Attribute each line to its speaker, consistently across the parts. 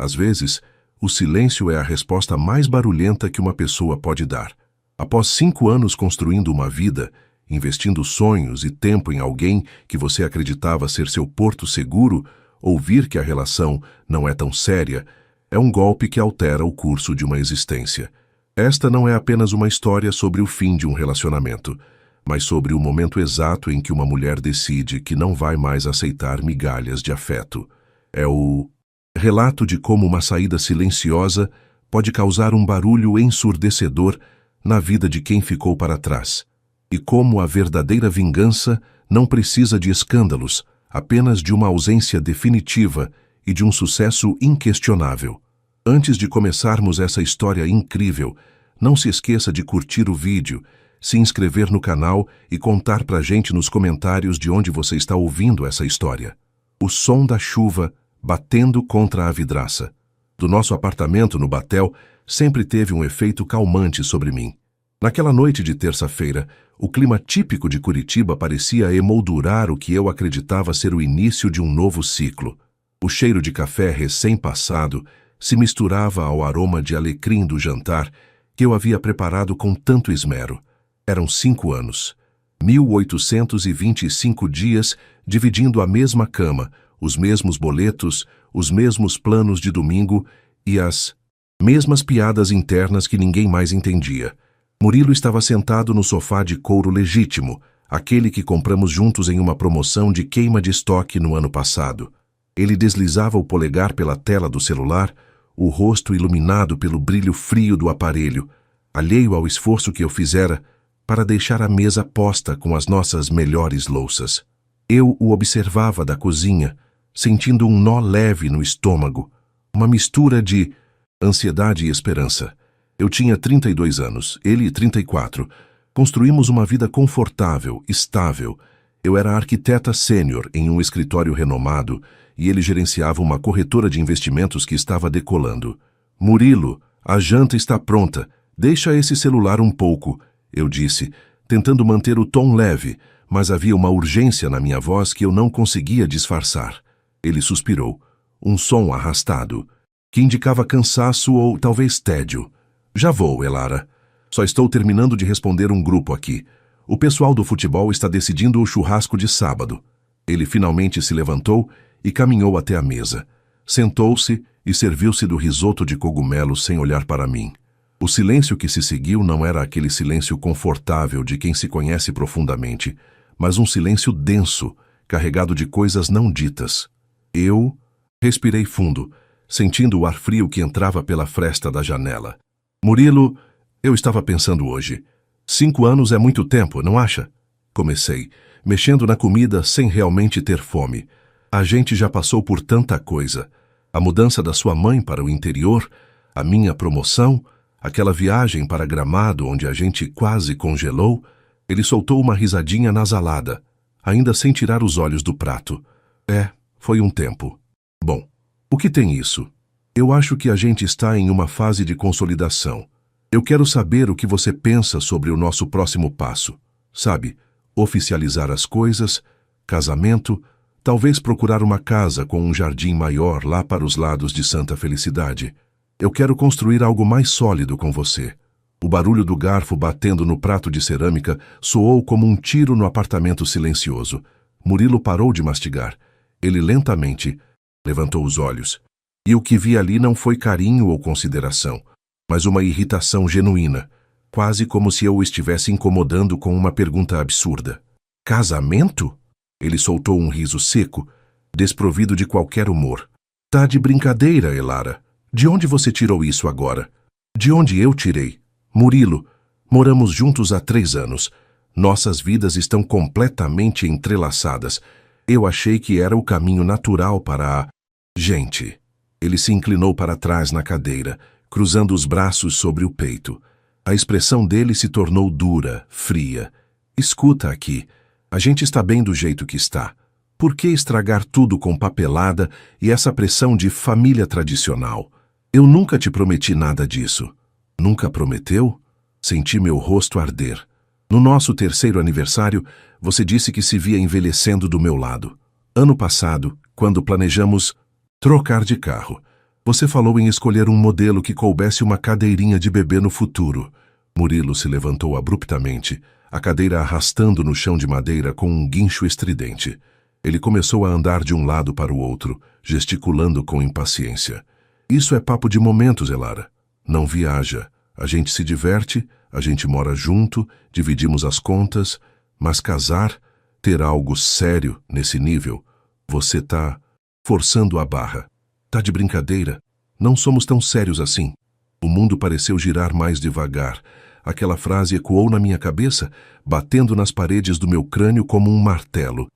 Speaker 1: Às vezes, o silêncio é a resposta mais barulhenta que uma pessoa pode dar. Após 5 anos construindo uma vida, investindo sonhos e tempo em alguém que você acreditava ser seu porto seguro, ouvir que a relação não é tão séria é um golpe que altera o curso de uma existência. Esta não é apenas uma história sobre o fim de um relacionamento, mas sobre o momento exato em que uma mulher decide que não vai mais aceitar migalhas de afeto. É o relato de como uma saída silenciosa pode causar um barulho ensurdecedor na vida de quem ficou para trás, e como a verdadeira vingança não precisa de escândalos, apenas de uma ausência definitiva e de um sucesso inquestionável. Antes de começarmos essa história incrível, não se esqueça de curtir o vídeo, se inscrever no canal e contar pra gente nos comentários de onde você está ouvindo essa história. O som da chuva batendo contra a vidraça do nosso apartamento no Batel sempre teve um efeito calmante sobre mim. Naquela noite de terça-feira, o clima típico de Curitiba parecia emoldurar o que eu acreditava ser o início de um novo ciclo. O cheiro de café recém-passado se misturava ao aroma de alecrim do jantar que eu havia preparado com tanto esmero. Eram 5 anos, 1825 dias dividindo a mesma cama, os mesmos boletos, os mesmos planos de domingo e as mesmas piadas internas que ninguém mais entendia. Murilo estava sentado no sofá de couro legítimo, aquele que compramos juntos em uma promoção de queima de estoque no ano passado. Ele deslizava o polegar pela tela do celular, o rosto iluminado pelo brilho frio do aparelho, alheio ao esforço que eu fizera para deixar a mesa posta com as nossas melhores louças. Eu o observava da cozinha, sentindo um nó leve no estômago, uma mistura de ansiedade e esperança. Eu tinha 32 anos, ele 34. Construímos uma vida confortável, estável. Eu era arquiteta sênior em um escritório renomado e ele gerenciava uma corretora de investimentos que estava decolando. Murilo, a janta está pronta. Deixa esse celular um pouco, eu disse, tentando manter o tom leve, mas havia uma urgência na minha voz que eu não conseguia disfarçar. Ele suspirou, um som arrastado, que indicava cansaço ou talvez tédio. Já vou, Elara. Só estou terminando de responder um grupo aqui. O pessoal do futebol está decidindo o churrasco de sábado. Ele finalmente se levantou e caminhou até a mesa. Sentou-se e serviu-se do risoto de cogumelo sem olhar para mim. O silêncio que se seguiu não era aquele silêncio confortável de quem se conhece profundamente, mas um silêncio denso, carregado de coisas não ditas. Eu respirei fundo, sentindo o ar frio que entrava pela fresta da janela. Murilo, eu estava pensando hoje. 5 anos é muito tempo, não acha? Comecei, mexendo na comida sem realmente ter fome. A gente já passou por tanta coisa. A mudança da sua mãe para o interior, a minha promoção, aquela viagem para Gramado onde a gente quase congelou. Ele soltou uma risadinha nasalada, ainda sem tirar os olhos do prato. Foi um tempo. Bom, o que tem isso? Eu acho que a gente está em uma fase de consolidação. Eu quero saber o que você pensa sobre o nosso próximo passo. Sabe, oficializar as coisas, casamento, talvez procurar uma casa com um jardim maior lá para os lados de Santa Felicidade. Eu quero construir algo mais sólido com você. O barulho do garfo batendo no prato de cerâmica soou como um tiro no apartamento silencioso. Murilo parou de mastigar. Ele lentamente levantou os olhos. E o que vi ali não foi carinho ou consideração, mas uma irritação genuína, quase como se eu o estivesse incomodando com uma pergunta absurda. Casamento? Ele soltou um riso seco, desprovido de qualquer humor. Tá de brincadeira, Elara. De onde você tirou isso agora? De onde eu tirei? Murilo, moramos juntos há 3 anos. Nossas vidas estão completamente entrelaçadas. Eu achei que era o caminho natural para a gente. Ele se inclinou para trás na cadeira, cruzando os braços sobre o peito. A expressão dele se tornou dura, fria. Escuta aqui. A gente está bem do jeito que está. Por que estragar tudo com papelada e essa pressão de família tradicional? Eu nunca te prometi nada disso. Nunca prometeu? Senti meu rosto arder. No nosso 3º aniversário, você disse que se via envelhecendo do meu lado. Ano passado, quando planejamos trocar de carro, Você falou em escolher um modelo que coubesse uma cadeirinha de bebê no futuro. Murilo se levantou abruptamente, a cadeira arrastando no chão de madeira com um guincho estridente. Ele começou a andar de um lado para o outro, gesticulando com impaciência. Isso é papo de momentos, Elara. Não viaja. A gente se diverte, a gente mora junto, dividimos as contas, mas casar, ter algo sério nesse nível, você tá forçando a barra. Tá de brincadeira? Não somos tão sérios assim. O mundo pareceu girar mais devagar. Aquela frase ecoou na minha cabeça, batendo nas paredes do meu crânio como um martelo.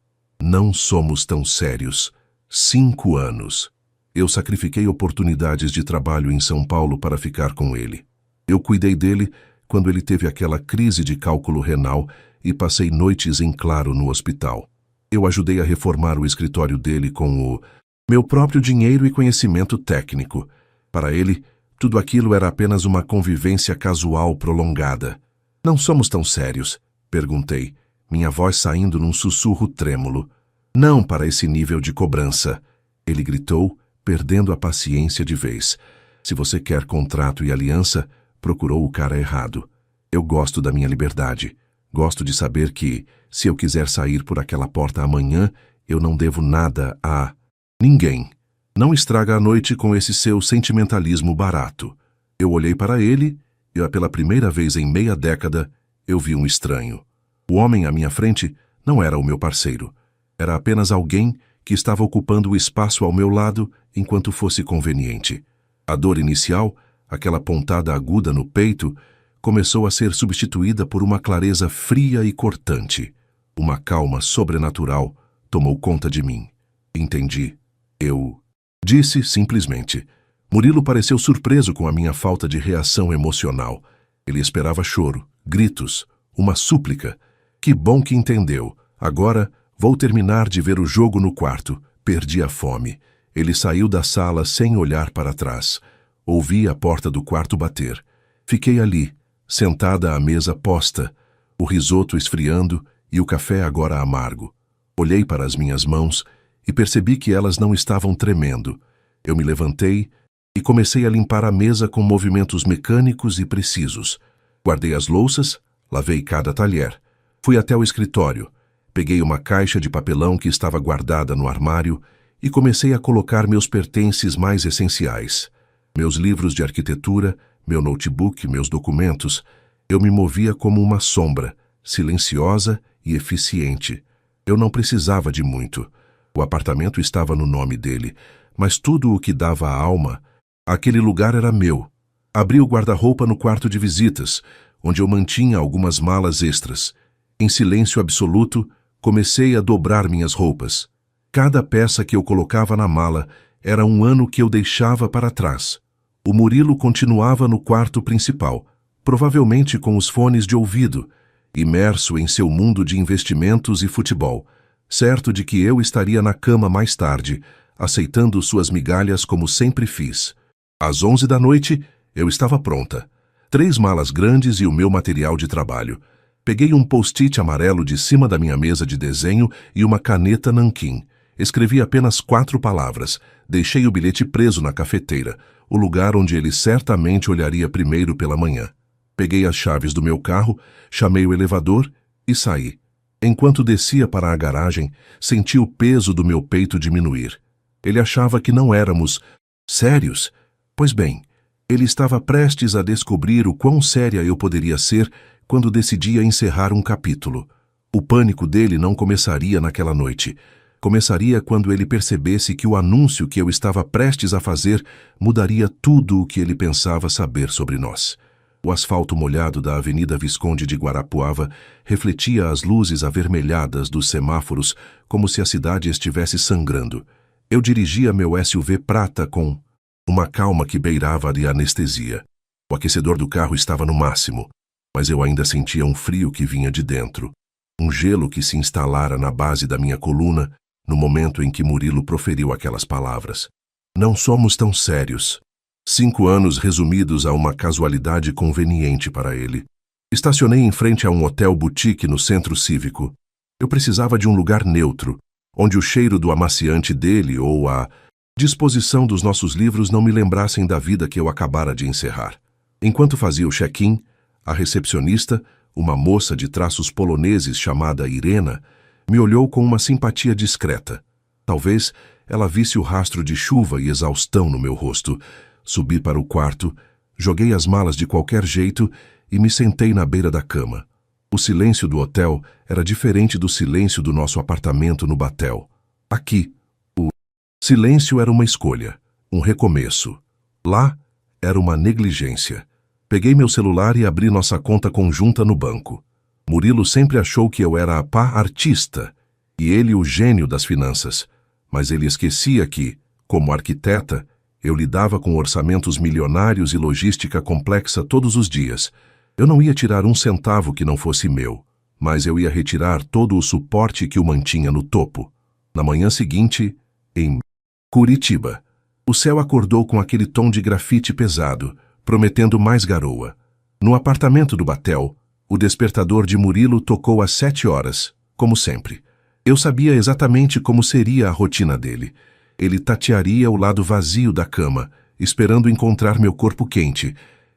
Speaker 1: Não somos tão sérios. 5 anos. Eu sacrifiquei oportunidades de trabalho em São Paulo para ficar com ele. Eu cuidei dele quando ele teve aquela crise de cálculo renal e passei noites em claro no hospital. Eu ajudei a reformar o escritório dele com o meu próprio dinheiro e conhecimento técnico. Para ele, tudo aquilo era apenas uma convivência casual prolongada. Não somos tão sérios? Perguntei, minha voz saindo num sussurro trêmulo. Não para esse nível de cobrança. Ele gritou, perdendo a paciência de vez. Se você quer contrato e aliança, procurou o cara errado. Eu gosto da minha liberdade. Gosto de saber que, se eu quiser sair por aquela porta amanhã, eu não devo nada a ninguém. Não estraga a noite com esse seu sentimentalismo barato. Eu olhei para ele e, pela primeira vez em meia década, eu vi um estranho. O homem à minha frente não era o meu parceiro. Era apenas alguém que estava ocupando o espaço ao meu lado enquanto fosse conveniente. A dor inicial, aquela pontada aguda no peito, começou a ser substituída por uma clareza fria e cortante. Uma calma sobrenatural tomou conta de mim. Entendi. Eu disse simplesmente. Murilo pareceu surpreso com a minha falta de reação emocional. Ele esperava choro, gritos, uma súplica. Que bom que entendeu. Agora vou terminar de ver o jogo no quarto. Perdi a fome. Ele saiu da sala sem olhar para trás. Ouvi a porta do quarto bater. Fiquei ali, sentada à mesa posta, o risoto esfriando e o café agora amargo. Olhei para as minhas mãos e percebi que elas não estavam tremendo. Eu me levantei e comecei a limpar a mesa com movimentos mecânicos e precisos. Guardei as louças, lavei cada talher. Fui até o escritório, peguei uma caixa de papelão que estava guardada no armário e comecei a colocar meus pertences mais essenciais. Meus livros de arquitetura, meu notebook, meus documentos. Eu me movia como uma sombra, silenciosa e eficiente. Eu não precisava de muito. O apartamento estava no nome dele, mas tudo o que dava à alma, aquele lugar era meu. Abri o guarda-roupa no quarto de visitas, onde eu mantinha algumas malas extras. Em silêncio absoluto, comecei a dobrar minhas roupas. Cada peça que eu colocava na mala era um ano que eu deixava para trás. O Murilo continuava no quarto principal, provavelmente com os fones de ouvido, imerso em seu mundo de investimentos e futebol, certo de que eu estaria na cama mais tarde, aceitando suas migalhas como sempre fiz. Às 11 da noite, eu estava pronta. 3 malas grandes e o meu material de trabalho. Peguei um post-it amarelo de cima da minha mesa de desenho e uma caneta nanquim. Escrevi apenas 4 palavras. Deixei o bilhete preso na cafeteira, o lugar onde ele certamente olharia primeiro pela manhã. Peguei as chaves do meu carro, chamei o elevador e saí. Enquanto descia para a garagem, senti o peso do meu peito diminuir. Ele achava que não éramos sérios. Pois bem, ele estava prestes a descobrir o quão séria eu poderia ser quando decidia encerrar um capítulo. O pânico dele não começaria naquela noite. Começaria quando ele percebesse que o anúncio que eu estava prestes a fazer mudaria tudo o que ele pensava saber sobre nós. O asfalto molhado da Avenida Visconde de Guarapuava refletia as luzes avermelhadas dos semáforos como se a cidade estivesse sangrando. Eu dirigia meu SUV prata com uma calma que beirava de anestesia. O aquecedor do carro estava no máximo, mas eu ainda sentia um frio que vinha de dentro, um gelo que se instalara na base da minha coluna no momento em que Murilo proferiu aquelas palavras. Não somos tão sérios. 5 anos resumidos a uma casualidade conveniente para ele. Estacionei em frente a um hotel boutique no centro cívico. Eu precisava de um lugar neutro, onde o cheiro do amaciante dele ou a disposição dos nossos livros não me lembrassem da vida que eu acabara de encerrar. Enquanto fazia o check-in, a recepcionista, uma moça de traços poloneses chamada Irena, me olhou com uma simpatia discreta. Talvez ela visse o rastro de chuva e exaustão no meu rosto. Subi para o quarto, joguei as malas de qualquer jeito e me sentei na beira da cama. O silêncio do hotel era diferente do silêncio do nosso apartamento no Batel. Aqui, o silêncio era uma escolha, um recomeço. Lá, era uma negligência. Peguei meu celular e abri nossa conta conjunta no banco. Murilo sempre achou que eu era a pá artista e ele o gênio das finanças, mas ele esquecia que, como arquiteta, eu lidava com orçamentos milionários e logística complexa todos os dias. Eu não ia tirar um centavo que não fosse meu, mas eu ia retirar todo o suporte que o mantinha no topo. Na manhã seguinte, em Curitiba, o céu acordou com aquele tom de grafite pesado, prometendo mais garoa. No apartamento do Batel, o despertador de Murilo tocou às 7 horas, como sempre. Eu sabia exatamente como seria a rotina dele. Ele tatearia o lado vazio da cama, esperando encontrar meu corpo quente,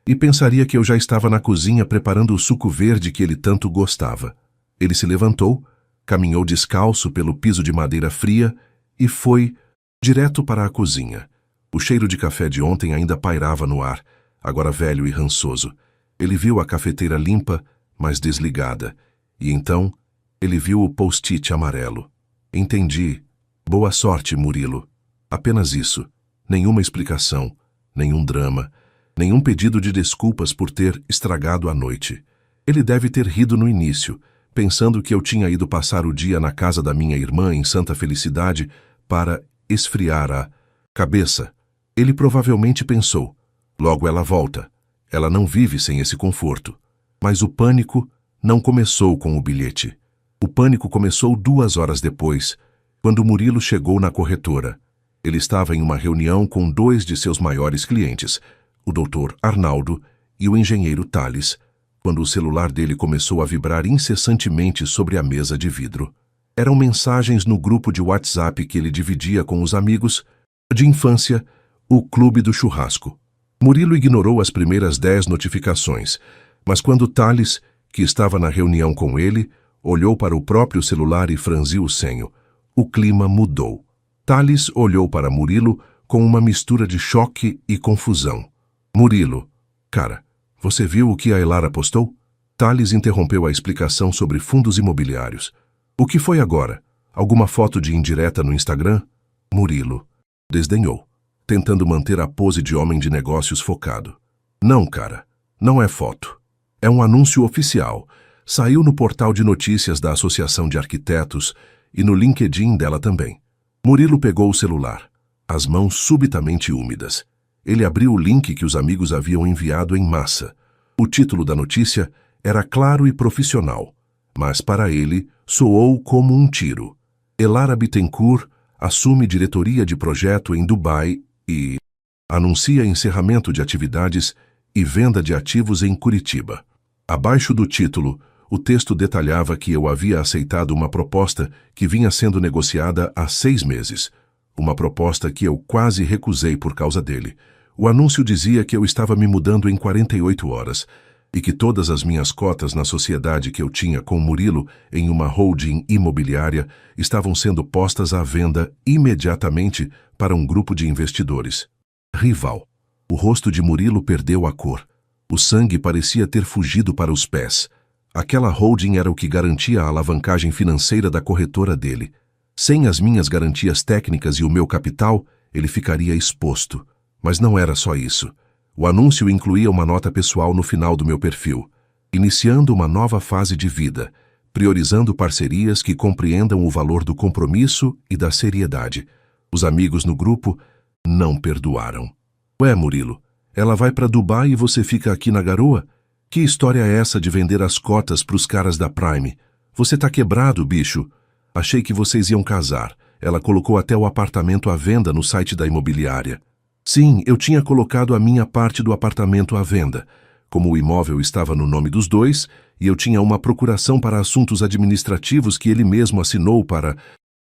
Speaker 1: e pensaria que eu já estava na cozinha preparando o suco verde que ele tanto gostava. Ele se levantou, caminhou descalço pelo piso de madeira fria e foi direto para a cozinha. O cheiro de café de ontem ainda pairava no ar, agora velho e rançoso. Ele viu a cafeteira limpa, mas desligada, e então ele viu o post-it amarelo. Entendi. Boa sorte, Murilo. Apenas isso. Nenhuma explicação, nenhum drama, nenhum pedido de desculpas por ter estragado a noite. Ele deve ter rido no início, pensando que eu tinha ido passar o dia na casa da minha irmã em Santa Felicidade para esfriar a cabeça. Ele provavelmente pensou, logo ela volta. Ela não vive sem esse conforto. Mas o pânico não começou com o bilhete. O pânico começou 2 horas depois, quando Murilo chegou na corretora. Ele estava em uma reunião com 2 de seus maiores clientes, o Dr. Arnaldo e o engenheiro Tales, quando o celular dele começou a vibrar incessantemente sobre a mesa de vidro. Eram mensagens no grupo de WhatsApp que ele dividia com os amigos de infância, o Clube do Churrasco. Murilo ignorou as primeiras 10 notificações, mas quando Tales, que estava na reunião com ele, olhou para o próprio celular e franziu o senho, o clima mudou. Tales olhou para Murilo com uma mistura de choque e confusão. Murilo, cara, você viu o que a Elara postou? Tales interrompeu a explicação sobre fundos imobiliários. O que foi agora? Alguma foto de indireta no Instagram? Murilo desdenhou, tentando manter a pose de homem de negócios focado. Não, cara, não é foto. É um anúncio oficial. Saiu no portal de notícias da Associação de Arquitetos e no LinkedIn dela também. Murilo pegou o celular, as mãos subitamente úmidas. Ele abriu o link que os amigos haviam enviado em massa. O título da notícia era claro e profissional, mas para ele soou como um tiro. Elara Bittencourt assume diretoria de projeto em Dubai e anuncia encerramento de atividades e venda de ativos em Curitiba. Abaixo do título, o texto detalhava que eu havia aceitado uma proposta que vinha sendo negociada há 6 meses. Uma proposta que eu quase recusei por causa dele. O anúncio dizia que eu estava me mudando em 48 horas e que todas as minhas cotas na sociedade que eu tinha com Murilo em uma holding imobiliária estavam sendo postas à venda imediatamente para um grupo de investidores. Rival. O rosto de Murilo perdeu a cor. O sangue parecia ter fugido para os pés. Aquela holding era o que garantia a alavancagem financeira da corretora dele. Sem as minhas garantias técnicas e o meu capital, ele ficaria exposto. Mas não era só isso. O anúncio incluía uma nota pessoal no final do meu perfil, iniciando uma nova fase de vida, priorizando parcerias que compreendam o valor do compromisso e da seriedade. Os amigos no grupo não perdoaram. Ué, Murilo, ela vai para Dubai e você fica aqui na garoa? Que história é essa de vender as cotas pros caras da Prime? Você tá quebrado, bicho. Achei que vocês iam casar. Ela colocou até o apartamento à venda no site da imobiliária. Sim, eu tinha colocado a minha parte do apartamento à venda. Como o imóvel estava no nome dos dois, e eu tinha uma procuração para assuntos administrativos que ele mesmo assinou para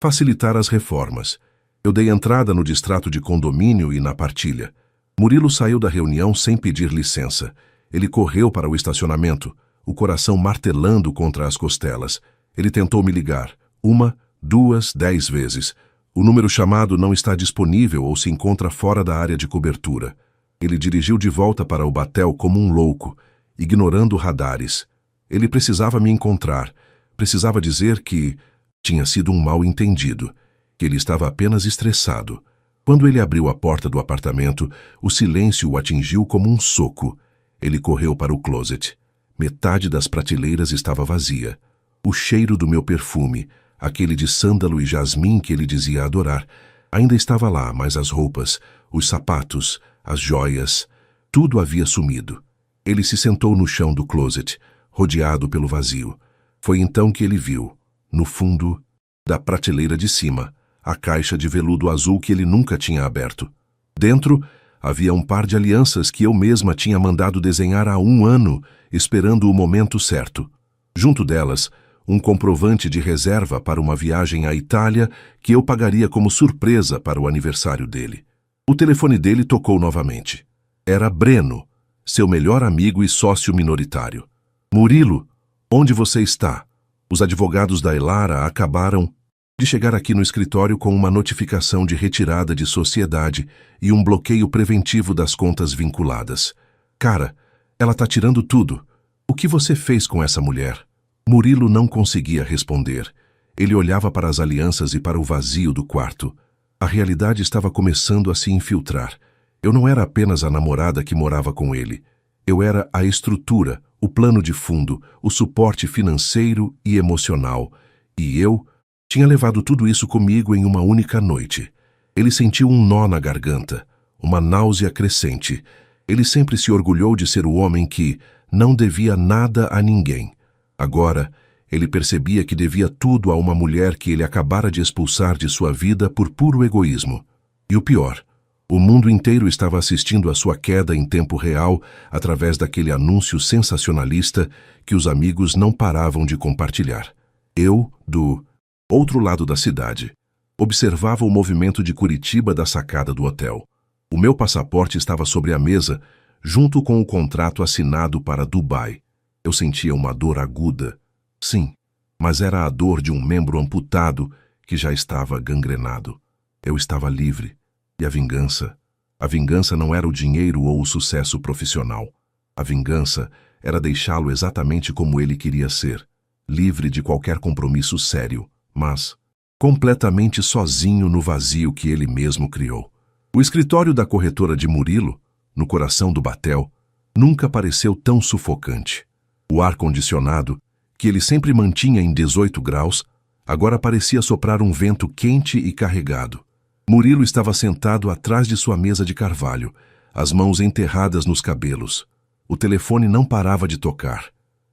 Speaker 1: facilitar as reformas. Eu dei entrada no distrato de condomínio e na partilha. Murilo saiu da reunião sem pedir licença. Ele correu para o estacionamento, o coração martelando contra as costelas. Ele tentou me ligar. 1, 2, 10 vezes. O número chamado não está disponível ou se encontra fora da área de cobertura. Ele dirigiu de volta para o batel como um louco, ignorando radares. Ele precisava me encontrar. Precisava dizer que tinha sido um mal-entendido, que ele estava apenas estressado. Quando ele abriu a porta do apartamento, o silêncio o atingiu como um soco. Ele correu para o closet. Metade das prateleiras estava vazia. O cheiro do meu perfume, aquele de sândalo e jasmim que ele dizia adorar, ainda estava lá, mas as roupas, os sapatos, as joias, tudo havia sumido. Ele se sentou no chão do closet, rodeado pelo vazio. Foi então que ele viu, no fundo da prateleira de cima, a caixa de veludo azul que ele nunca tinha aberto. Dentro, havia um par de alianças que eu mesma tinha mandado desenhar há 1 ano, esperando o momento certo. Junto delas, um comprovante de reserva para uma viagem à Itália que eu pagaria como surpresa para o aniversário dele. O telefone dele tocou novamente. Era Breno, seu melhor amigo e sócio minoritário. Murilo, onde você está? Os advogados da Elara acabaram de chegar aqui no escritório com uma notificação de retirada de sociedade e um bloqueio preventivo das contas vinculadas. Cara, ela tá tirando tudo. O que você fez com essa mulher? Murilo não conseguia responder. Ele olhava para as alianças e para o vazio do quarto. A realidade estava começando a se infiltrar. Eu não era apenas a namorada que morava com ele. Eu era a estrutura, o plano de fundo, o suporte financeiro e emocional. E eu tinha levado tudo isso comigo em uma única noite. Ele sentiu um nó na garganta, uma náusea crescente. Ele sempre se orgulhou de ser o homem que não devia nada a ninguém. Agora, ele percebia que devia tudo a uma mulher que ele acabara de expulsar de sua vida por puro egoísmo. E o pior, o mundo inteiro estava assistindo à sua queda em tempo real através daquele anúncio sensacionalista que os amigos não paravam de compartilhar. Eu, do outro lado da cidade, observava o movimento de Curitiba da sacada do hotel. O meu passaporte estava sobre a mesa, junto com o contrato assinado para Dubai. Eu sentia uma dor aguda. Sim, mas era a dor de um membro amputado que já estava gangrenado. Eu estava livre. E a vingança não era o dinheiro ou o sucesso profissional. A vingança era deixá-lo exatamente como ele queria ser, livre de qualquer compromisso sério, mas completamente sozinho no vazio que ele mesmo criou. O escritório da corretora de Murilo, no coração do batel, nunca pareceu tão sufocante. O ar-condicionado, que ele sempre mantinha em 18 graus, agora parecia soprar um vento quente e carregado. Murilo estava sentado atrás de sua mesa de carvalho, as mãos enterradas nos cabelos. O telefone não parava de tocar.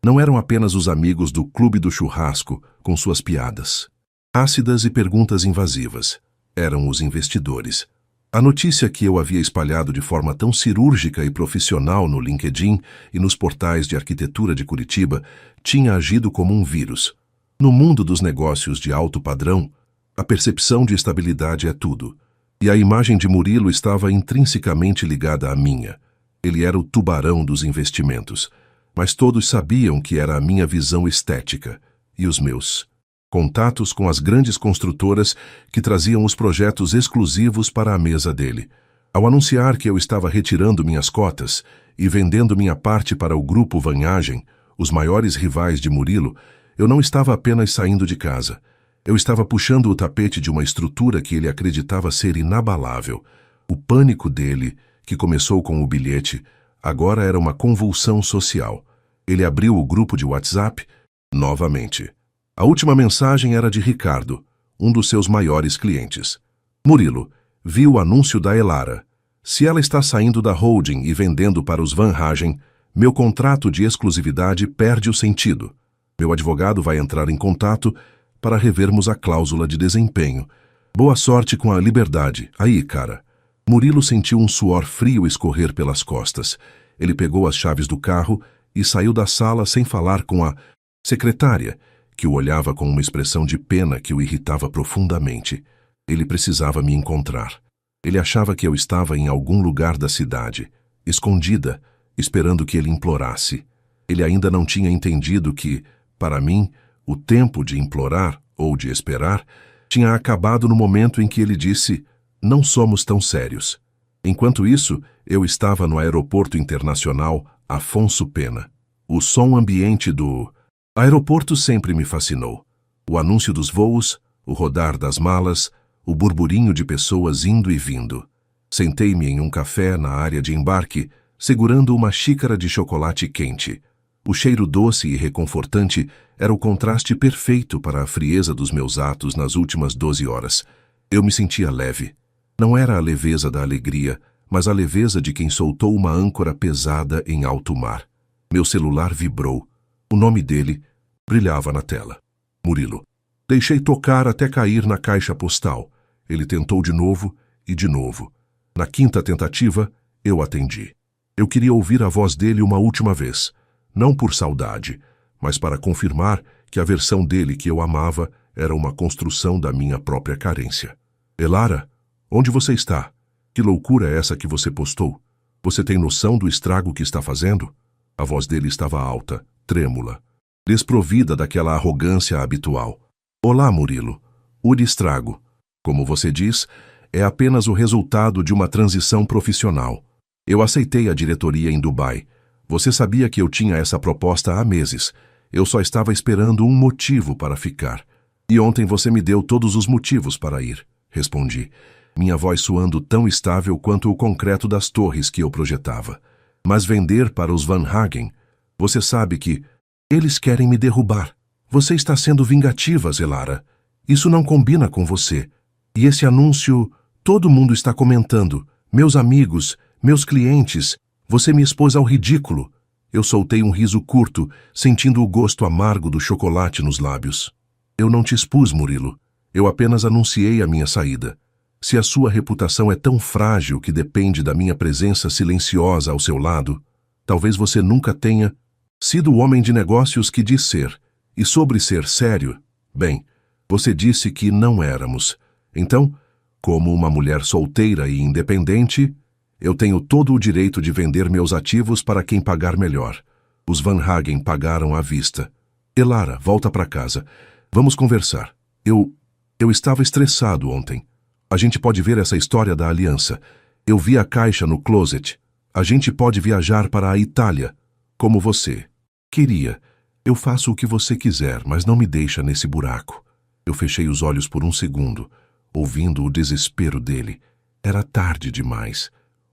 Speaker 1: Não eram apenas os amigos do Clube do Churrasco, com suas piadas ácidas e perguntas invasivas. Eram os investidores. A notícia que eu havia espalhado de forma tão cirúrgica e profissional no LinkedIn e nos portais de arquitetura de Curitiba tinha agido como um vírus. No mundo dos negócios de alto padrão, a percepção de estabilidade é tudo. E a imagem de Murilo estava intrinsecamente ligada à minha. Ele era o tubarão dos investimentos. Mas todos sabiam que era a minha visão estética e os meus contatos com as grandes construtoras que traziam os projetos exclusivos para a mesa dele. Ao anunciar que eu estava retirando minhas cotas e vendendo minha parte para o Grupo Vanhagem, os maiores rivais de Murilo, eu não estava apenas saindo de casa. Eu estava puxando o tapete de uma estrutura que ele acreditava ser inabalável. O pânico dele, que começou com o bilhete, agora era uma convulsão social. Ele abriu o grupo de WhatsApp novamente. A última mensagem era de Ricardo, um dos seus maiores clientes. Murilo, vi o anúncio da Elara. Se ela está saindo da holding e vendendo para os Vanhagem, meu contrato de exclusividade perde o sentido. Meu advogado vai entrar em contato para revermos a cláusula de desempenho. Boa sorte com a liberdade. Aí, cara. Murilo sentiu um suor frio escorrer pelas costas. Ele pegou as chaves do carro e saiu da sala sem falar com a secretária, que o olhava com uma expressão de pena que o irritava profundamente. Ele precisava me encontrar. Ele achava que eu estava em algum lugar da cidade, escondida, esperando que ele implorasse. Ele ainda não tinha entendido que, para mim, o tempo de implorar ou de esperar tinha acabado no momento em que ele disse: "Não somos tão sérios." Enquanto isso, eu estava no aeroporto internacional Afonso Pena. O som ambiente do aeroporto sempre me fascinou. O anúncio dos voos, o rodar das malas, o burburinho de pessoas indo e vindo. Sentei-me em um café na área de embarque, segurando uma xícara de chocolate quente. O cheiro doce e reconfortante era o contraste perfeito para a frieza dos meus atos nas últimas 12 horas. Eu me sentia leve. Não era a leveza da alegria, mas a leveza de quem soltou uma âncora pesada em alto mar. Meu celular vibrou. O nome dele brilhava na tela. Murilo. Deixei tocar até cair na caixa postal. Ele tentou de novo e de novo. Na quinta tentativa, eu atendi. Eu queria ouvir a voz dele uma última vez. Não por saudade, mas para confirmar que a versão dele que eu amava era uma construção da minha própria carência. Elara, onde você está? Que loucura é essa que você postou? Você tem noção do estrago que está fazendo? A voz dele estava alta, trêmula, desprovida daquela arrogância habitual. Olá, Murilo. O estrago, como você diz, é apenas o resultado de uma transição profissional. Eu aceitei a diretoria em Dubai. Você sabia que eu tinha essa proposta há meses. Eu só estava esperando um motivo para ficar. E ontem você me deu todos os motivos para ir, respondi, minha voz soando tão estável quanto o concreto das torres que eu projetava. Mas vender para os Van Hagen, você sabe que eles querem me derrubar. Você está sendo vingativa, Elara. Isso não combina com você. E esse anúncio, todo mundo está comentando. Meus amigos, meus clientes, você me expôs ao ridículo. Eu soltei um riso curto, sentindo o gosto amargo do chocolate nos lábios. Eu não te expus, Murilo. Eu apenas anunciei a minha saída. Se a sua reputação é tão frágil que depende da minha presença silenciosa ao seu lado, talvez você nunca tenha sido o homem de negócios que diz ser. E sobre ser sério, bem, você disse que não éramos. Então, como uma mulher solteira e independente, eu tenho todo o direito de vender meus ativos para quem pagar melhor. Os Van Hagen pagaram à vista. Elara, volta para casa. Vamos conversar. Eu estava estressado ontem. A gente pode ver essa história da aliança. Eu vi a caixa no closet. A gente pode viajar para a Itália. Como você queria. Eu faço o que você quiser, mas não me deixa nesse buraco. Eu fechei os olhos por um segundo, ouvindo o desespero dele. Era tarde demais.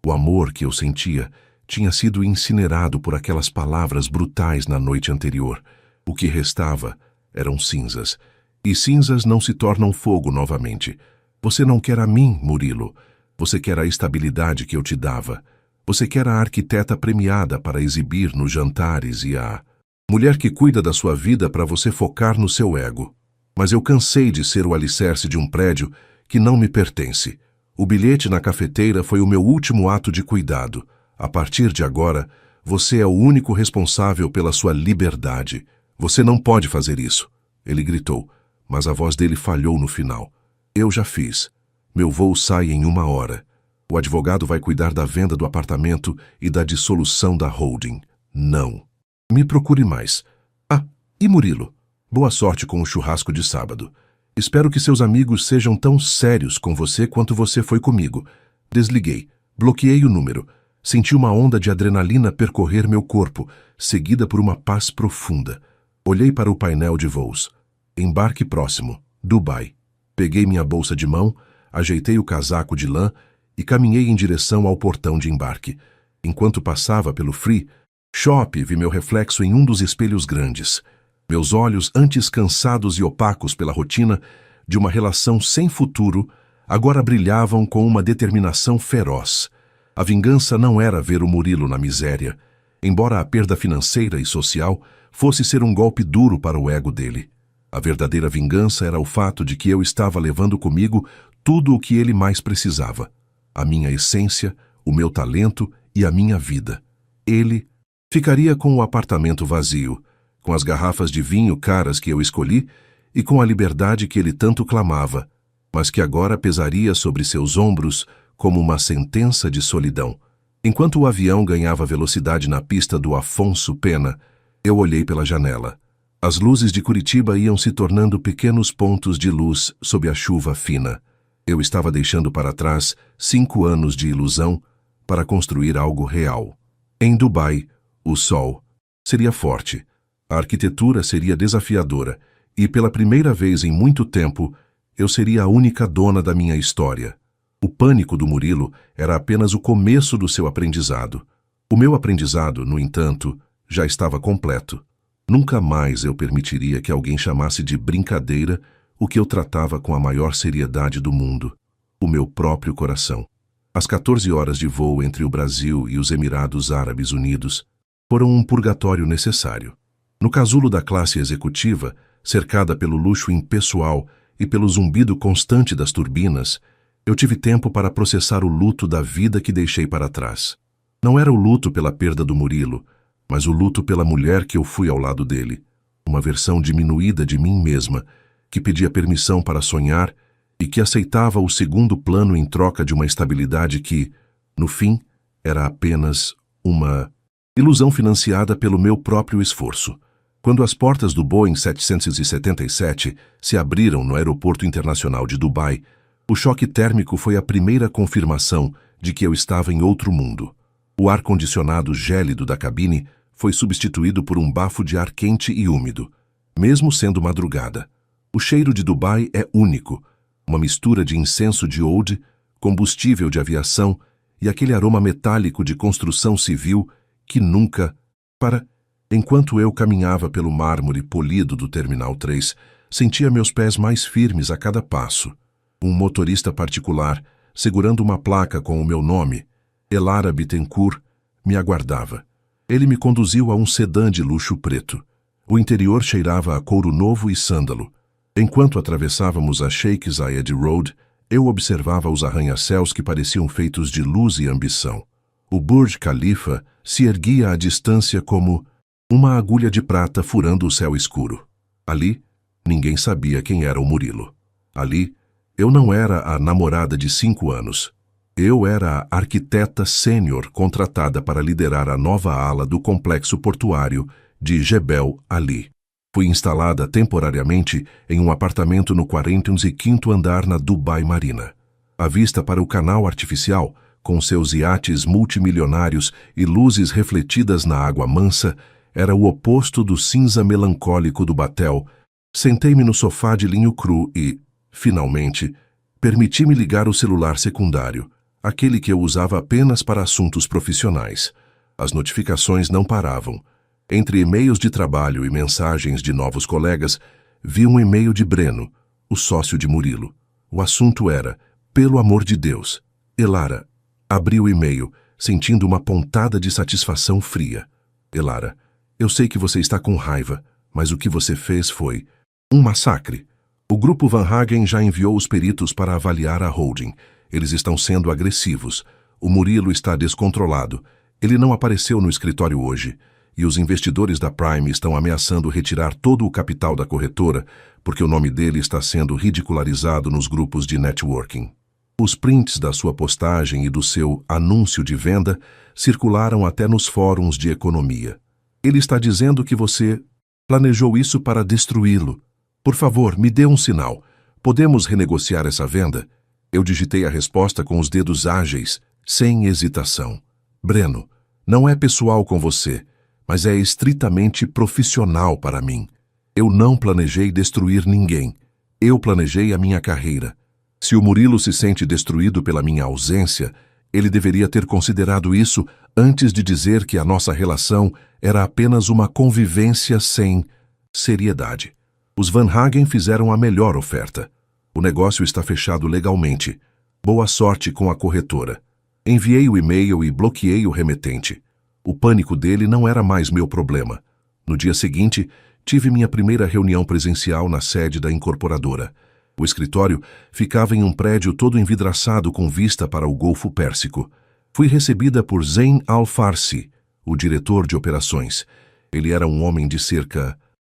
Speaker 1: O amor que eu sentia tinha sido incinerado por aquelas palavras brutais na noite anterior. O que restava eram cinzas. E cinzas não se tornam fogo novamente. Você não quer a mim, Murilo. Você quer a estabilidade que eu te dava. Você quer a arquiteta premiada para exibir nos jantares e a mulher que cuida da sua vida para você focar no seu ego. Mas eu cansei de ser o alicerce de um prédio que não me pertence. O bilhete na cafeteira foi o meu último ato de cuidado. A partir de agora, você é o único responsável pela sua liberdade. Você não pode fazer isso, ele gritou, mas a voz dele falhou no final. Eu já fiz. Meu voo sai em 1 hora. O advogado vai cuidar da venda do apartamento e da dissolução da holding. Não. Me procure mais. Ah, e Murilo? Boa sorte com o churrasco de sábado. Espero que seus amigos sejam tão sérios com você quanto você foi comigo. Desliguei. Bloqueei o número. Senti uma onda de adrenalina percorrer meu corpo, seguida por uma paz profunda. Olhei para o painel de voos. Embarque próximo. Dubai. Peguei minha bolsa de mão, ajeitei o casaco de lã e caminhei em direção ao portão de embarque. Enquanto passava pelo free shop, vi meu reflexo em um dos espelhos grandes. Meus olhos, antes cansados e opacos pela rotina de uma relação sem futuro, agora brilhavam com uma determinação feroz. A vingança não era ver o Murilo na miséria, embora a perda financeira e social fosse ser um golpe duro para o ego dele. A verdadeira vingança era o fato de que eu estava levando comigo tudo o que ele mais precisava. A minha essência, o meu talento e a minha vida. Ele ficaria com o apartamento vazio, com as garrafas de vinho caras que eu escolhi e com a liberdade que ele tanto clamava. mas que agora pesaria sobre seus ombros como uma sentença de solidão. Enquanto o avião ganhava velocidade na pista do Afonso Pena, eu olhei pela janela. As luzes de Curitiba iam se tornando pequenos pontos de luz sob a chuva fina. Eu estava deixando para trás 5 anos de ilusão para construir algo real. Em Dubai, o sol seria forte, a arquitetura seria desafiadora e, pela primeira vez em muito tempo, eu seria a única dona da minha história. O pânico do Murilo era apenas o começo do seu aprendizado. O meu aprendizado, no entanto, já estava completo. Nunca mais eu permitiria que alguém chamasse de brincadeira o que eu tratava com a maior seriedade do mundo, o meu próprio coração. As 14 horas de voo entre o Brasil e os Emirados Árabes Unidos foram um purgatório necessário. No casulo da classe executiva, cercada pelo luxo impessoal e pelo zumbido constante das turbinas, eu tive tempo para processar o luto da vida que deixei para trás. Não era o luto pela perda do Murilo, mas o luto pela mulher que eu fui ao lado dele, uma versão diminuída de mim mesma, que pedia permissão para sonhar e que aceitava o segundo plano em troca de uma estabilidade que, no fim, era apenas uma ilusão financiada pelo meu próprio esforço. Quando as portas do Boeing 777 se abriram no Aeroporto Internacional de Dubai, o choque térmico foi a primeira confirmação de que eu estava em outro mundo. O ar-condicionado gélido da cabine foi substituído por um bafo de ar quente e úmido, mesmo sendo madrugada. O cheiro de Dubai é único, uma mistura de incenso de oud, combustível de aviação e aquele aroma metálico de construção civil que nunca para. Enquanto eu caminhava pelo mármore polido do Terminal 3, sentia meus pés mais firmes a cada passo. Um motorista particular, segurando uma placa com o meu nome, Elara Bittencourt, me aguardava. Ele me conduziu a um sedã de luxo preto. O interior cheirava a couro novo e sândalo. Enquanto atravessávamos a Sheikh Zayed Road, eu observava os arranha-céus que pareciam feitos de luz e ambição. O Burj Khalifa se erguia à distância como uma agulha de prata furando o céu escuro. Ali, ninguém sabia quem era o Murilo. Ali, eu não era a namorada de 5 anos. Eu era a arquiteta sênior contratada para liderar a nova ala do complexo portuário de Jebel Ali. Fui instalada temporariamente em um apartamento no 45º andar na Dubai Marina. A vista para o canal artificial, com seus iates multimilionários e luzes refletidas na água mansa, era o oposto do cinza melancólico do batel. Sentei-me no sofá de linho cru e, finalmente, permiti-me ligar o celular secundário, aquele que eu usava apenas para assuntos profissionais. As notificações não paravam. Entre e-mails de trabalho e mensagens de novos colegas, vi um e-mail de Breno, o sócio de Murilo. O assunto era, pelo amor de Deus. Elara. Abri o e-mail, sentindo uma pontada de satisfação fria. Elara, eu sei que você está com raiva, mas o que você fez foi um massacre. O grupo Van Hagen já enviou os peritos para avaliar a holding. Eles estão sendo agressivos. O Murilo está descontrolado. Ele não apareceu no escritório hoje. E os investidores da Prime estão ameaçando retirar todo o capital da corretora porque o nome dele está sendo ridicularizado nos grupos de networking. Os prints da sua postagem e do seu anúncio de venda circularam até nos fóruns de economia. Ele está dizendo que você planejou isso para destruí-lo. Por favor, me dê um sinal. Podemos renegociar essa venda? Eu digitei a resposta com os dedos ágeis, sem hesitação. Breno, não é pessoal com você, mas é estritamente profissional para mim. Eu não planejei destruir ninguém. Eu planejei a minha carreira. Se o Murilo se sente destruído pela minha ausência, ele deveria ter considerado isso antes de dizer que a nossa relação era apenas uma convivência sem seriedade. Os Van Hagen fizeram a melhor oferta. O negócio está fechado legalmente. Boa sorte com a corretora. Enviei o e-mail e bloqueei o remetente. O pânico dele não era mais meu problema. No dia seguinte, tive minha primeira reunião presencial na sede da incorporadora. O escritório ficava em um prédio todo envidraçado com vista para o Golfo Pérsico. Fui recebida por Zain Al-Farsi, o diretor de operações. Ele era um homem de cerca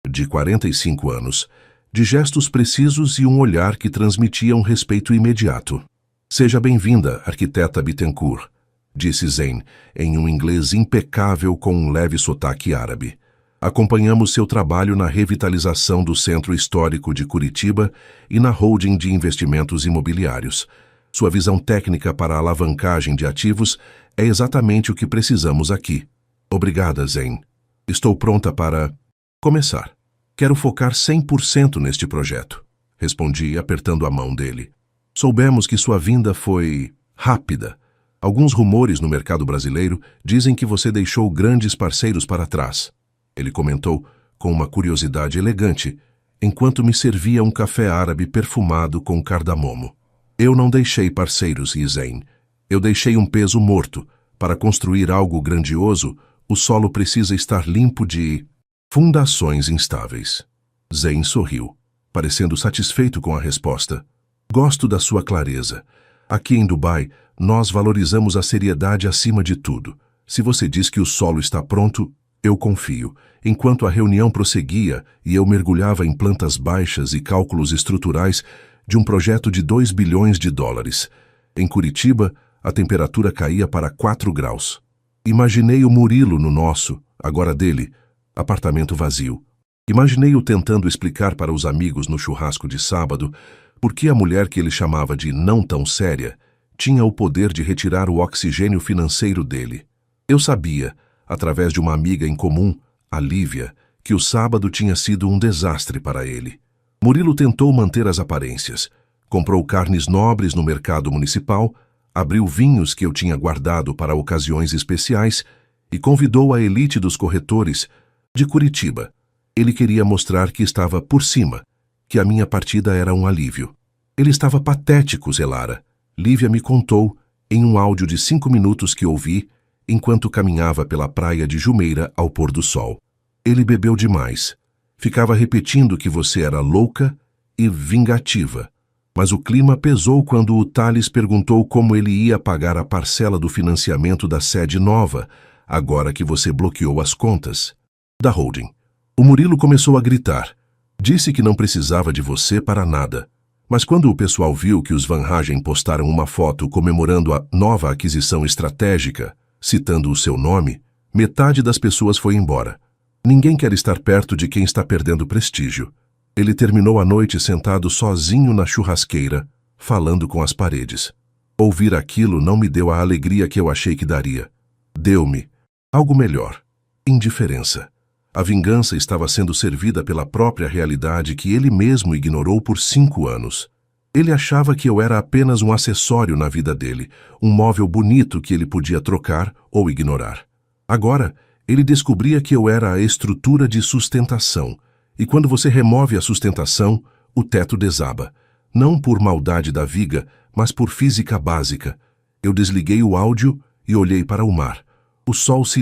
Speaker 1: de 45 anos. de gestos precisos e um olhar que transmitia um respeito imediato. Seja bem-vinda, arquiteta Bittencourt, disse Zane, em um inglês impecável com um leve sotaque árabe. Acompanhamos seu trabalho na revitalização do Centro Histórico de Curitiba e na holding de investimentos imobiliários. Sua visão técnica para a alavancagem de ativos é exatamente o que precisamos aqui. Obrigada, Zane. Estou pronta para começar. Quero focar 100% neste projeto, respondi, apertando a mão dele. Soubemos que sua vinda foi rápida. Alguns rumores no mercado brasileiro dizem que você deixou grandes parceiros para trás. Ele comentou com uma curiosidade elegante, enquanto me servia um café árabe perfumado com cardamomo. Eu não deixei parceiros, Zane. Eu deixei um peso morto. Para construir algo grandioso, o solo precisa estar limpo de fundações instáveis. Zane sorriu, parecendo satisfeito com a resposta. Gosto da sua clareza. Aqui em Dubai, nós valorizamos a seriedade acima de tudo. Se você diz que o solo está pronto, eu confio. Enquanto a reunião prosseguia e eu mergulhava em plantas baixas e cálculos estruturais de um projeto de 2 bilhões de dólares. Em Curitiba, a temperatura caía para 4 graus. Imaginei o Murilo no nosso, agora dele, apartamento vazio. Imaginei-o tentando explicar para os amigos no churrasco de sábado por que a mulher que ele chamava de não tão séria tinha o poder de retirar o oxigênio financeiro dele. Eu sabia, através de uma amiga em comum, a Lívia, que o sábado tinha sido um desastre para ele. Murilo tentou manter as aparências. Comprou carnes nobres no mercado municipal, abriu vinhos que eu tinha guardado para ocasiões especiais e convidou a elite dos corretores de Curitiba. Ele queria mostrar que estava por cima, que a minha partida era um alívio. Ele estava patético, Zelara. Lívia me contou, em um áudio de 5 minutos que ouvi, enquanto caminhava pela praia de Jumeira ao pôr do sol. Ele bebeu demais. Ficava repetindo que você era louca e vingativa. Mas o clima pesou quando o Thales perguntou como ele ia pagar a parcela do financiamento da sede nova, agora que você bloqueou as contas da holding. O Murilo começou a gritar. Disse que não precisava de você para nada. Mas quando o pessoal viu que os Van Hagen postaram uma foto comemorando a nova aquisição estratégica, citando o seu nome, metade das pessoas foi embora. Ninguém quer estar perto de quem está perdendo prestígio. Ele terminou a noite sentado sozinho na churrasqueira, falando com as paredes. Ouvir aquilo não me deu a alegria que eu achei que daria. Deu-me algo melhor: indiferença. A vingança estava sendo servida pela própria realidade que ele mesmo ignorou por 5 anos. Ele achava que eu era apenas um acessório na vida dele, um móvel bonito que ele podia trocar ou ignorar. Agora, ele descobria que eu era a estrutura de sustentação, e quando você remove a sustentação, o teto desaba. Não por maldade da viga, mas por física básica. Eu desliguei o áudio e olhei para o mar. O sol se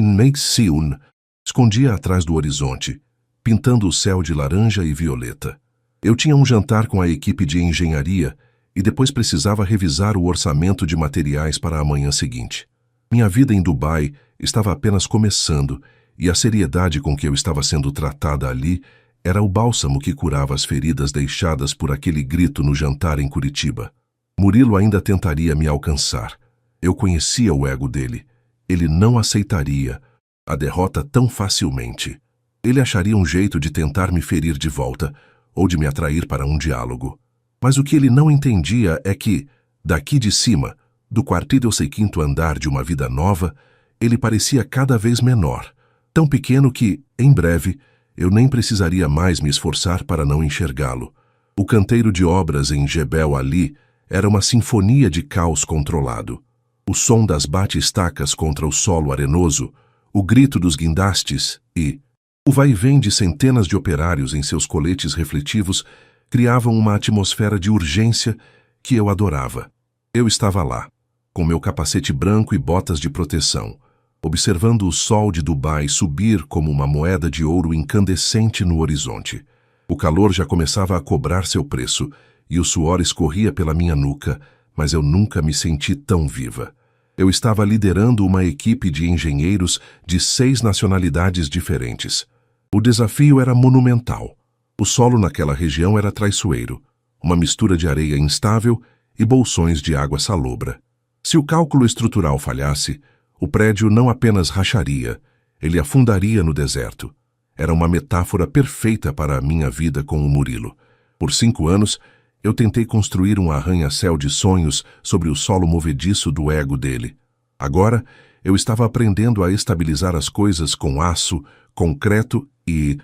Speaker 1: escondia atrás do horizonte, pintando o céu de laranja e violeta. Eu tinha um jantar com a equipe de engenharia e depois precisava revisar o orçamento de materiais para a manhã seguinte. Minha vida em Dubai estava apenas começando e a seriedade com que eu estava sendo tratada ali era o bálsamo que curava as feridas deixadas por aquele grito no jantar em Curitiba. Murilo ainda tentaria me alcançar. Eu conhecia o ego dele. Ele não aceitaria a derrota tão facilmente. Ele acharia um jeito de tentar me ferir de volta ou de me atrair para um diálogo. Mas o que ele não entendia é que, daqui de cima, do quartil e quinto andar de uma vida nova, ele parecia cada vez menor, tão pequeno que, em breve, eu nem precisaria mais me esforçar para não enxergá-lo. O canteiro de obras em Jebel Ali era uma sinfonia de caos controlado. O som das bate-estacas contra o solo arenoso, o grito dos guindastes e o vai-vem de centenas de operários em seus coletes refletivos criavam uma atmosfera de urgência que eu adorava. Eu estava lá, com meu capacete branco e botas de proteção, observando o sol de Dubai subir como uma moeda de ouro incandescente no horizonte. O calor já começava a cobrar seu preço e o suor escorria pela minha nuca, mas eu nunca me senti tão viva. Eu estava liderando uma equipe de engenheiros de 6 nacionalidades diferentes. O desafio era monumental. O solo naquela região era traiçoeiro, uma mistura de areia instável e bolsões de água salobra. Se o cálculo estrutural falhasse, o prédio não apenas racharia, ele afundaria no deserto. Era uma metáfora perfeita para a minha vida com o Murilo. Por 5 anos, eu tentei construir um arranha-céu de sonhos sobre o solo movediço do ego dele. Agora, eu estava aprendendo a estabilizar as coisas com aço, concreto e,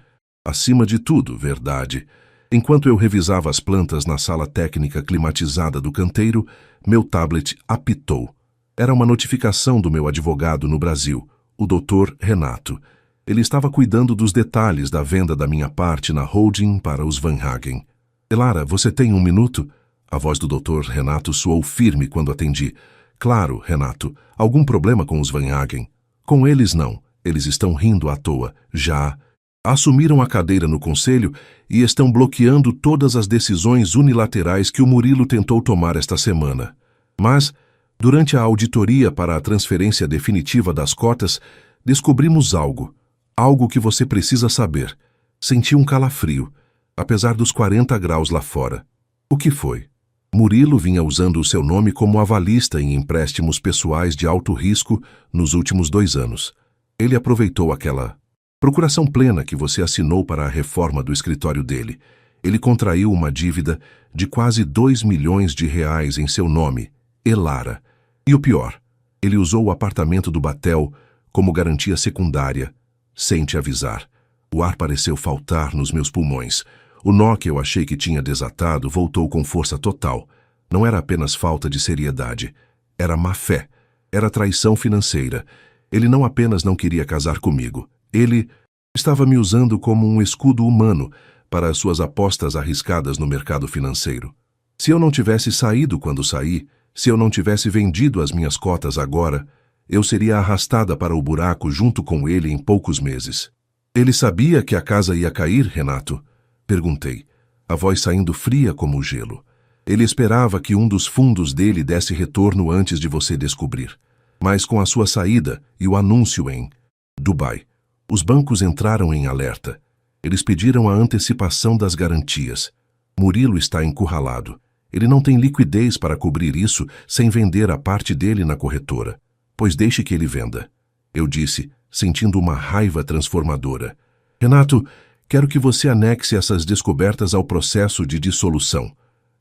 Speaker 1: acima de tudo, verdade. Enquanto eu revisava as plantas na sala técnica climatizada do canteiro, meu tablet apitou. Era uma notificação do meu advogado no Brasil, o Dr. Renato. Ele estava cuidando dos detalhes da venda da minha parte na holding para os Van Hagen. Elara, você tem 1 minuto? A voz do Dr. Renato soou firme quando atendi. Claro, Renato. Algum problema com os Van Hagen? Com eles não. Eles estão rindo à toa. Já assumiram a cadeira no conselho e estão bloqueando todas as decisões unilaterais que o Murilo tentou tomar esta semana. Mas, durante a auditoria para a transferência definitiva das cotas, descobrimos algo. Algo que você precisa saber. Senti um calafrio, apesar dos 40 graus lá fora. O que foi? Murilo vinha usando o seu nome como avalista em empréstimos pessoais de alto risco nos últimos 2 anos. Ele aproveitou aquela procuração plena que você assinou para a reforma do escritório dele. Ele contraiu uma dívida de quase 2 milhões de reais em seu nome, Elara. E o pior, ele usou o apartamento do Batel como garantia secundária, sem te avisar. O ar pareceu faltar nos meus pulmões. O nó que eu achei que tinha desatado voltou com força total. Não era apenas falta de seriedade. Era má fé. Era traição financeira. Ele não apenas não queria casar comigo. Ele estava me usando como um escudo humano para as suas apostas arriscadas no mercado financeiro. Se eu não tivesse saído quando saí, se eu não tivesse vendido as minhas cotas agora, eu seria arrastada para o buraco junto com ele em poucos meses. Ele sabia que a casa ia cair, Renato? Perguntei, a voz saindo fria como o gelo. Ele esperava que um dos fundos dele desse retorno antes de você descobrir. Mas com a sua saída e o anúncio em Dubai, os bancos entraram em alerta. Eles pediram a antecipação das garantias. Murilo está encurralado. Ele não tem liquidez para cobrir isso sem vender a parte dele na corretora. Pois deixe que ele venda. Eu disse, sentindo uma raiva transformadora. Renato, quero que você anexe essas descobertas ao processo de dissolução.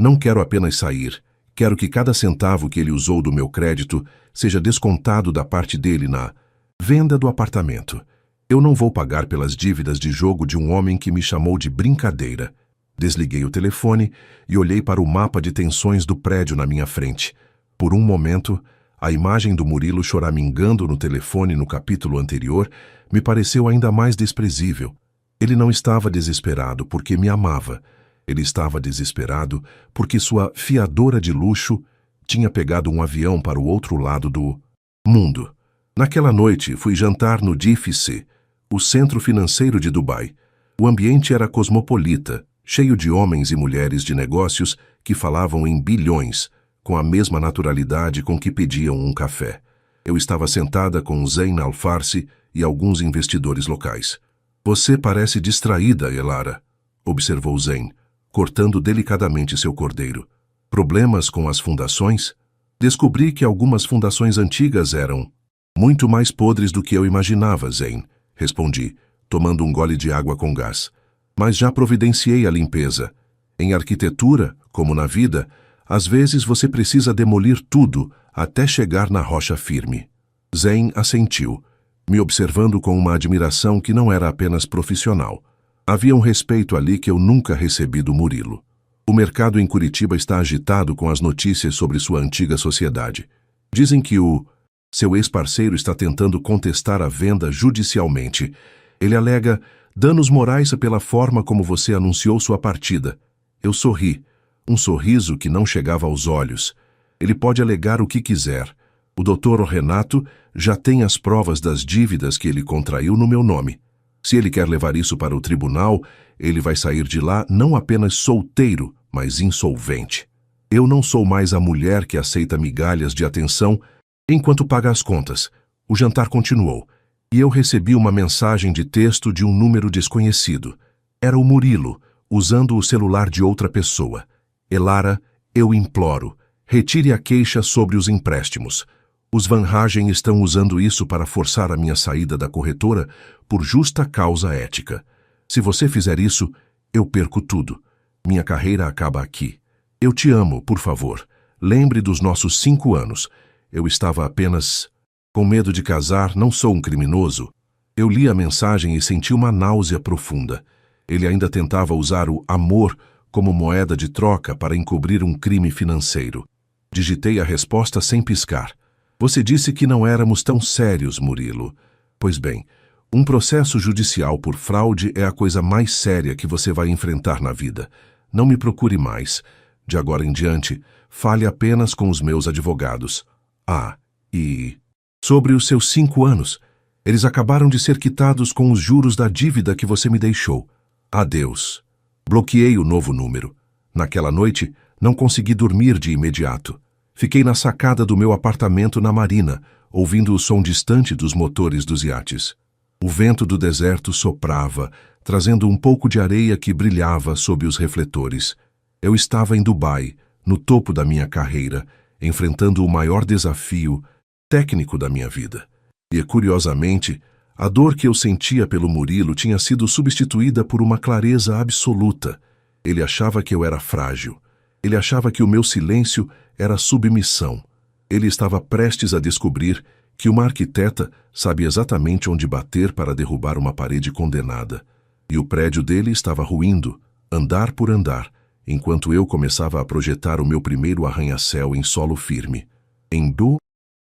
Speaker 1: Não quero apenas sair. Quero que cada centavo que ele usou do meu crédito seja descontado da parte dele na venda do apartamento. Eu não vou pagar pelas dívidas de jogo de um homem que me chamou de brincadeira. Desliguei o telefone e olhei para o mapa de tensões do prédio na minha frente. Por um momento, a imagem do Murilo choramingando no telefone no capítulo anterior me pareceu ainda mais desprezível. Ele não estava desesperado porque me amava. Ele estava desesperado porque sua fiadora de luxo tinha pegado um avião para o outro lado do mundo. Naquela noite, fui jantar no DFC, o centro financeiro de Dubai. O ambiente era cosmopolita, cheio de homens e mulheres de negócios que falavam em bilhões, com a mesma naturalidade com que pediam um café. Eu estava sentada com Zain Al-Farsi e alguns investidores locais. Você parece distraída, Elara, observou Zain, cortando delicadamente seu cordeiro. Problemas com as fundações? Descobri que algumas fundações antigas eram muito mais podres do que eu imaginava, Zain, respondi, tomando um gole de água com gás. Mas já providenciei a limpeza. Em arquitetura, como na vida, às vezes você precisa demolir tudo até chegar na rocha firme. Zain assentiu, me observando com uma admiração que não era apenas profissional. Havia um respeito ali que eu nunca recebi do Murilo. O mercado em Curitiba está agitado com as notícias sobre sua antiga sociedade. Dizem que seu ex-parceiro está tentando contestar a venda judicialmente. Ele alega danos morais pela forma como você anunciou sua partida. Eu sorri, um sorriso que não chegava aos olhos. Ele pode alegar o que quiser. O Dr. Renato já tem as provas das dívidas que ele contraiu no meu nome. Se ele quer levar isso para o tribunal, ele vai sair de lá não apenas solteiro, mas insolvente. Eu não sou mais a mulher que aceita migalhas de atenção enquanto paga as contas. O jantar continuou, e eu recebi uma mensagem de texto de um número desconhecido. Era o Murilo, usando o celular de outra pessoa. Elara, eu imploro, retire a queixa sobre os empréstimos. Os Van Hagen estão usando isso para forçar a minha saída da corretora por justa causa ética. Se você fizer isso, eu perco tudo. Minha carreira acaba aqui. Eu te amo, por favor. Lembre dos nossos 5 anos. Eu estava apenas com medo de casar, não sou um criminoso. Eu li a mensagem e senti uma náusea profunda. Ele ainda tentava usar o amor como moeda de troca para encobrir um crime financeiro. Digitei a resposta sem piscar. Você disse que não éramos tão sérios, Murilo. Pois bem, um processo judicial por fraude é a coisa mais séria que você vai enfrentar na vida. Não me procure mais. De agora em diante, fale apenas com os meus advogados. E sobre os seus 5 anos, eles acabaram de ser quitados com os juros da dívida que você me deixou. Adeus. Bloqueei o novo número. Naquela noite, não consegui dormir de imediato. Fiquei na sacada do meu apartamento na marina, ouvindo o som distante dos motores dos iates. O vento do deserto soprava, trazendo um pouco de areia que brilhava sob os refletores. Eu estava em Dubai, no topo da minha carreira, enfrentando o maior desafio técnico da minha vida. E, curiosamente, a dor que eu sentia pelo Murilo tinha sido substituída por uma clareza absoluta. Ele achava que eu era frágil. Ele achava que o meu silêncio era submissão. Ele estava prestes a descobrir que uma arquiteta sabe exatamente onde bater para derrubar uma parede condenada. E o prédio dele estava ruindo, andar por andar, enquanto eu começava a projetar o meu primeiro arranha-céu em solo firme. Em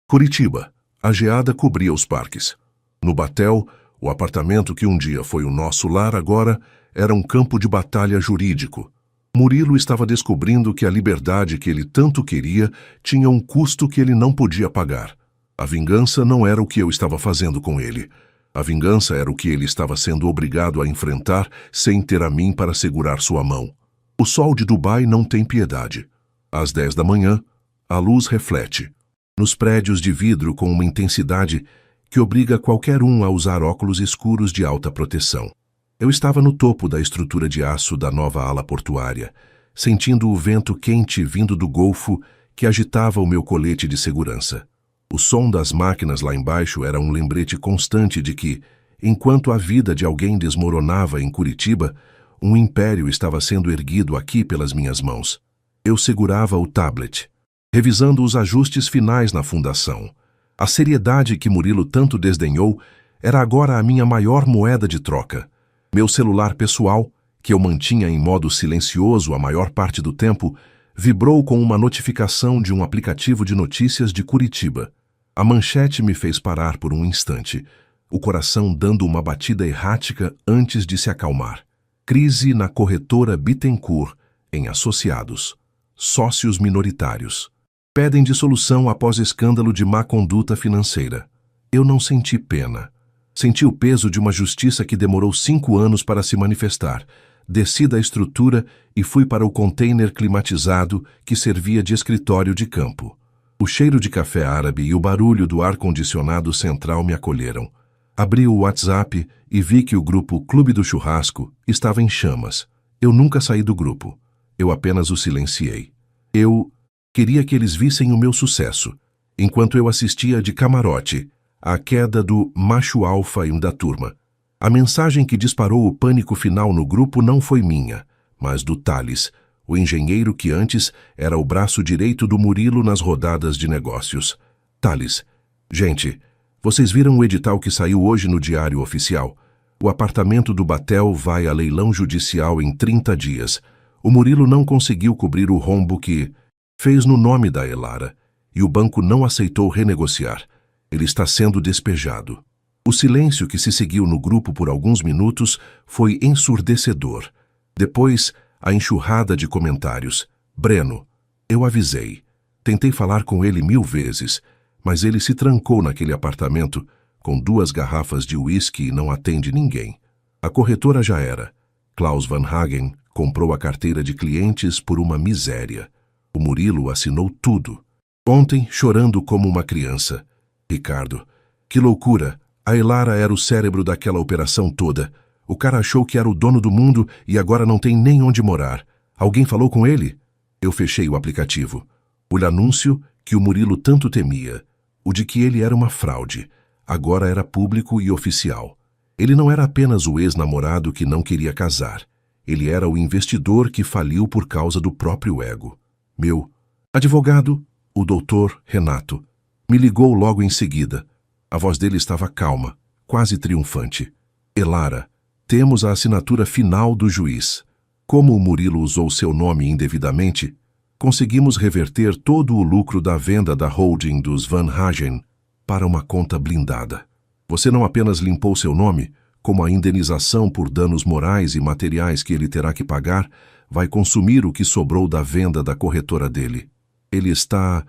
Speaker 1: Curitiba, a geada cobria os parques. No Batel, o apartamento que um dia foi o nosso lar agora era um campo de batalha jurídico. Murilo estava descobrindo que a liberdade que ele tanto queria tinha um custo que ele não podia pagar. A vingança não era o que eu estava fazendo com ele. A vingança era o que ele estava sendo obrigado a enfrentar sem ter a mim para segurar sua mão. O sol de Dubai não tem piedade. Às 10 da manhã, a luz reflete nos prédios de vidro com uma intensidade que obriga qualquer um a usar óculos escuros de alta proteção. Eu estava no topo da estrutura de aço da nova ala portuária, sentindo o vento quente vindo do Golfo que agitava o meu colete de segurança. O som das máquinas lá embaixo era um lembrete constante de que, enquanto a vida de alguém desmoronava em Curitiba, um império estava sendo erguido aqui pelas minhas mãos. Eu segurava o tablet, revisando os ajustes finais na fundação. A seriedade que Murilo tanto desdenhou era agora a minha maior moeda de troca. Meu celular pessoal, que eu mantinha em modo silencioso a maior parte do tempo, vibrou com uma notificação de um aplicativo de notícias de Curitiba. A manchete me fez parar por um instante, o coração dando uma batida errática antes de se acalmar. Crise na corretora Bittencourt, em associados. Sócios minoritários. Pedem dissolução após escândalo de má conduta financeira. Eu não senti pena. Senti o peso de uma justiça que demorou 5 anos para se manifestar. Desci da estrutura e fui para o container climatizado que servia de escritório de campo. O cheiro de café árabe e o barulho do ar-condicionado central me acolheram. Abri o WhatsApp e vi que o grupo Clube do Churrasco estava em chamas. Eu nunca saí do grupo. Eu apenas o silenciei. Eu queria que eles vissem o meu sucesso, enquanto eu assistia de camarote à queda do macho alfa da turma. A mensagem que disparou o pânico final no grupo não foi minha, mas do Thales, o engenheiro que antes era o braço direito do Murilo nas rodadas de negócios. Thales, gente, vocês viram o edital que saiu hoje no Diário Oficial? O apartamento do Batel vai a leilão judicial em 30 dias. O Murilo não conseguiu cobrir o rombo que fez no nome da Elara, e o banco não aceitou renegociar. Ele está sendo despejado. O silêncio que se seguiu no grupo por alguns minutos foi ensurdecedor. Depois, a enxurrada de comentários. Breno, eu avisei. Tentei falar com ele 1000 vezes, mas ele se trancou naquele apartamento com 2 garrafas de uísque e não atende ninguém. A corretora já era. Klaus Van Hagen comprou a carteira de clientes por uma miséria. O Murilo assinou tudo. Ontem, chorando como uma criança. Ricardo, que loucura! A Elara era o cérebro daquela operação toda. O cara achou que era o dono do mundo e agora não tem nem onde morar. Alguém falou com ele? Eu fechei o aplicativo. O anúncio que o Murilo tanto temia, o de que ele era uma fraude, agora era público e oficial. Ele não era apenas o ex-namorado que não queria casar. Ele era o investidor que faliu por causa do próprio ego. Meu advogado, o doutor Renato, me ligou logo em seguida. A voz dele estava calma, quase triunfante. Elara, temos a assinatura final do juiz. Como o Murilo usou seu nome indevidamente, conseguimos reverter todo o lucro da venda da holding dos Van Hagen para uma conta blindada. Você não apenas limpou seu nome, como a indenização por danos morais e materiais que ele terá que pagar vai consumir o que sobrou da venda da corretora dele. Ele está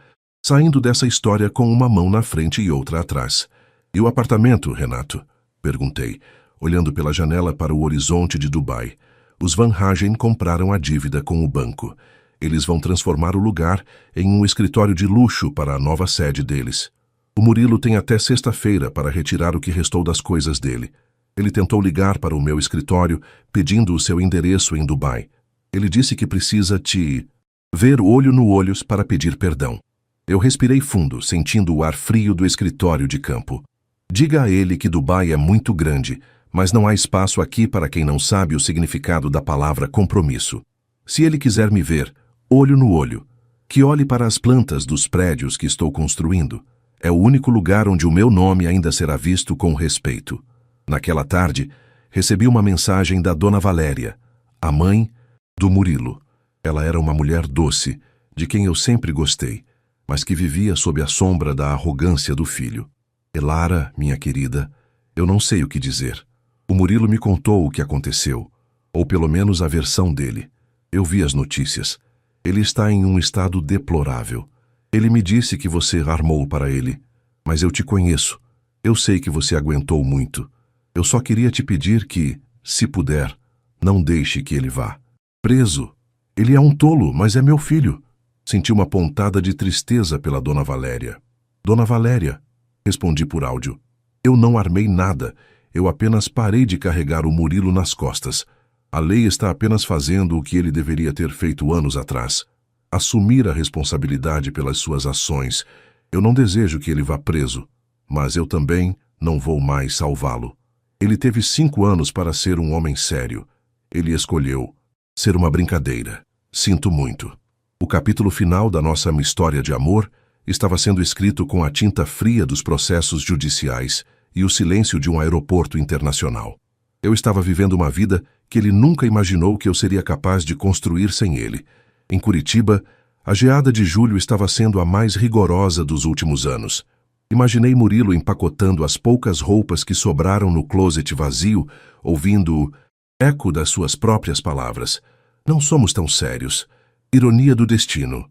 Speaker 1: saindo dessa história com uma mão na frente e outra atrás. E o apartamento, Renato? Perguntei, olhando pela janela para o horizonte de Dubai. Os Van Hagen compraram a dívida com o banco. Eles vão transformar o lugar em um escritório de luxo para a nova sede deles. O Murilo tem até sexta-feira para retirar o que restou das coisas dele. Ele tentou ligar para o meu escritório pedindo o seu endereço em Dubai. Ele disse que precisa te ver olho no olho para pedir perdão. Eu respirei fundo, sentindo o ar frio do escritório de campo. Diga a ele que Dubai é muito grande, mas não há espaço aqui para quem não sabe o significado da palavra compromisso. Se ele quiser me ver, olho no olho, que olhe para as plantas dos prédios que estou construindo. É o único lugar onde o meu nome ainda será visto com respeito. Naquela tarde, recebi uma mensagem da Dona Valéria, a mãe do Murilo. Ela era uma mulher doce, de quem eu sempre gostei, mas que vivia sob a sombra da arrogância do filho. Elara, minha querida, eu não sei o que dizer. O Murilo me contou o que aconteceu, ou pelo menos a versão dele. Eu vi as notícias. Ele está em um estado deplorável. Ele me disse que você armou para ele, mas eu te conheço. Eu sei que você aguentou muito. Eu só queria te pedir que, se puder, não deixe que ele vá. Preso. Ele é um tolo, mas é meu filho. Senti uma pontada de tristeza pela Dona Valéria. Dona Valéria, respondi por áudio. Eu não armei nada. Eu apenas parei de carregar o Murilo nas costas. A lei está apenas fazendo o que ele deveria ter feito anos atrás. Assumir a responsabilidade pelas suas ações. Eu não desejo que ele vá preso, mas eu também não vou mais salvá-lo. Ele teve 5 anos para ser um homem sério. Ele escolheu ser uma brincadeira. Sinto muito. O capítulo final da nossa história de amor estava sendo escrito com a tinta fria dos processos judiciais e o silêncio de um aeroporto internacional. Eu estava vivendo uma vida que ele nunca imaginou que eu seria capaz de construir sem ele. Em Curitiba, a geada de julho estava sendo a mais rigorosa dos últimos anos. Imaginei Murilo empacotando as poucas roupas que sobraram no closet vazio, ouvindo o eco das suas próprias palavras. Não somos tão sérios. Ironia do destino.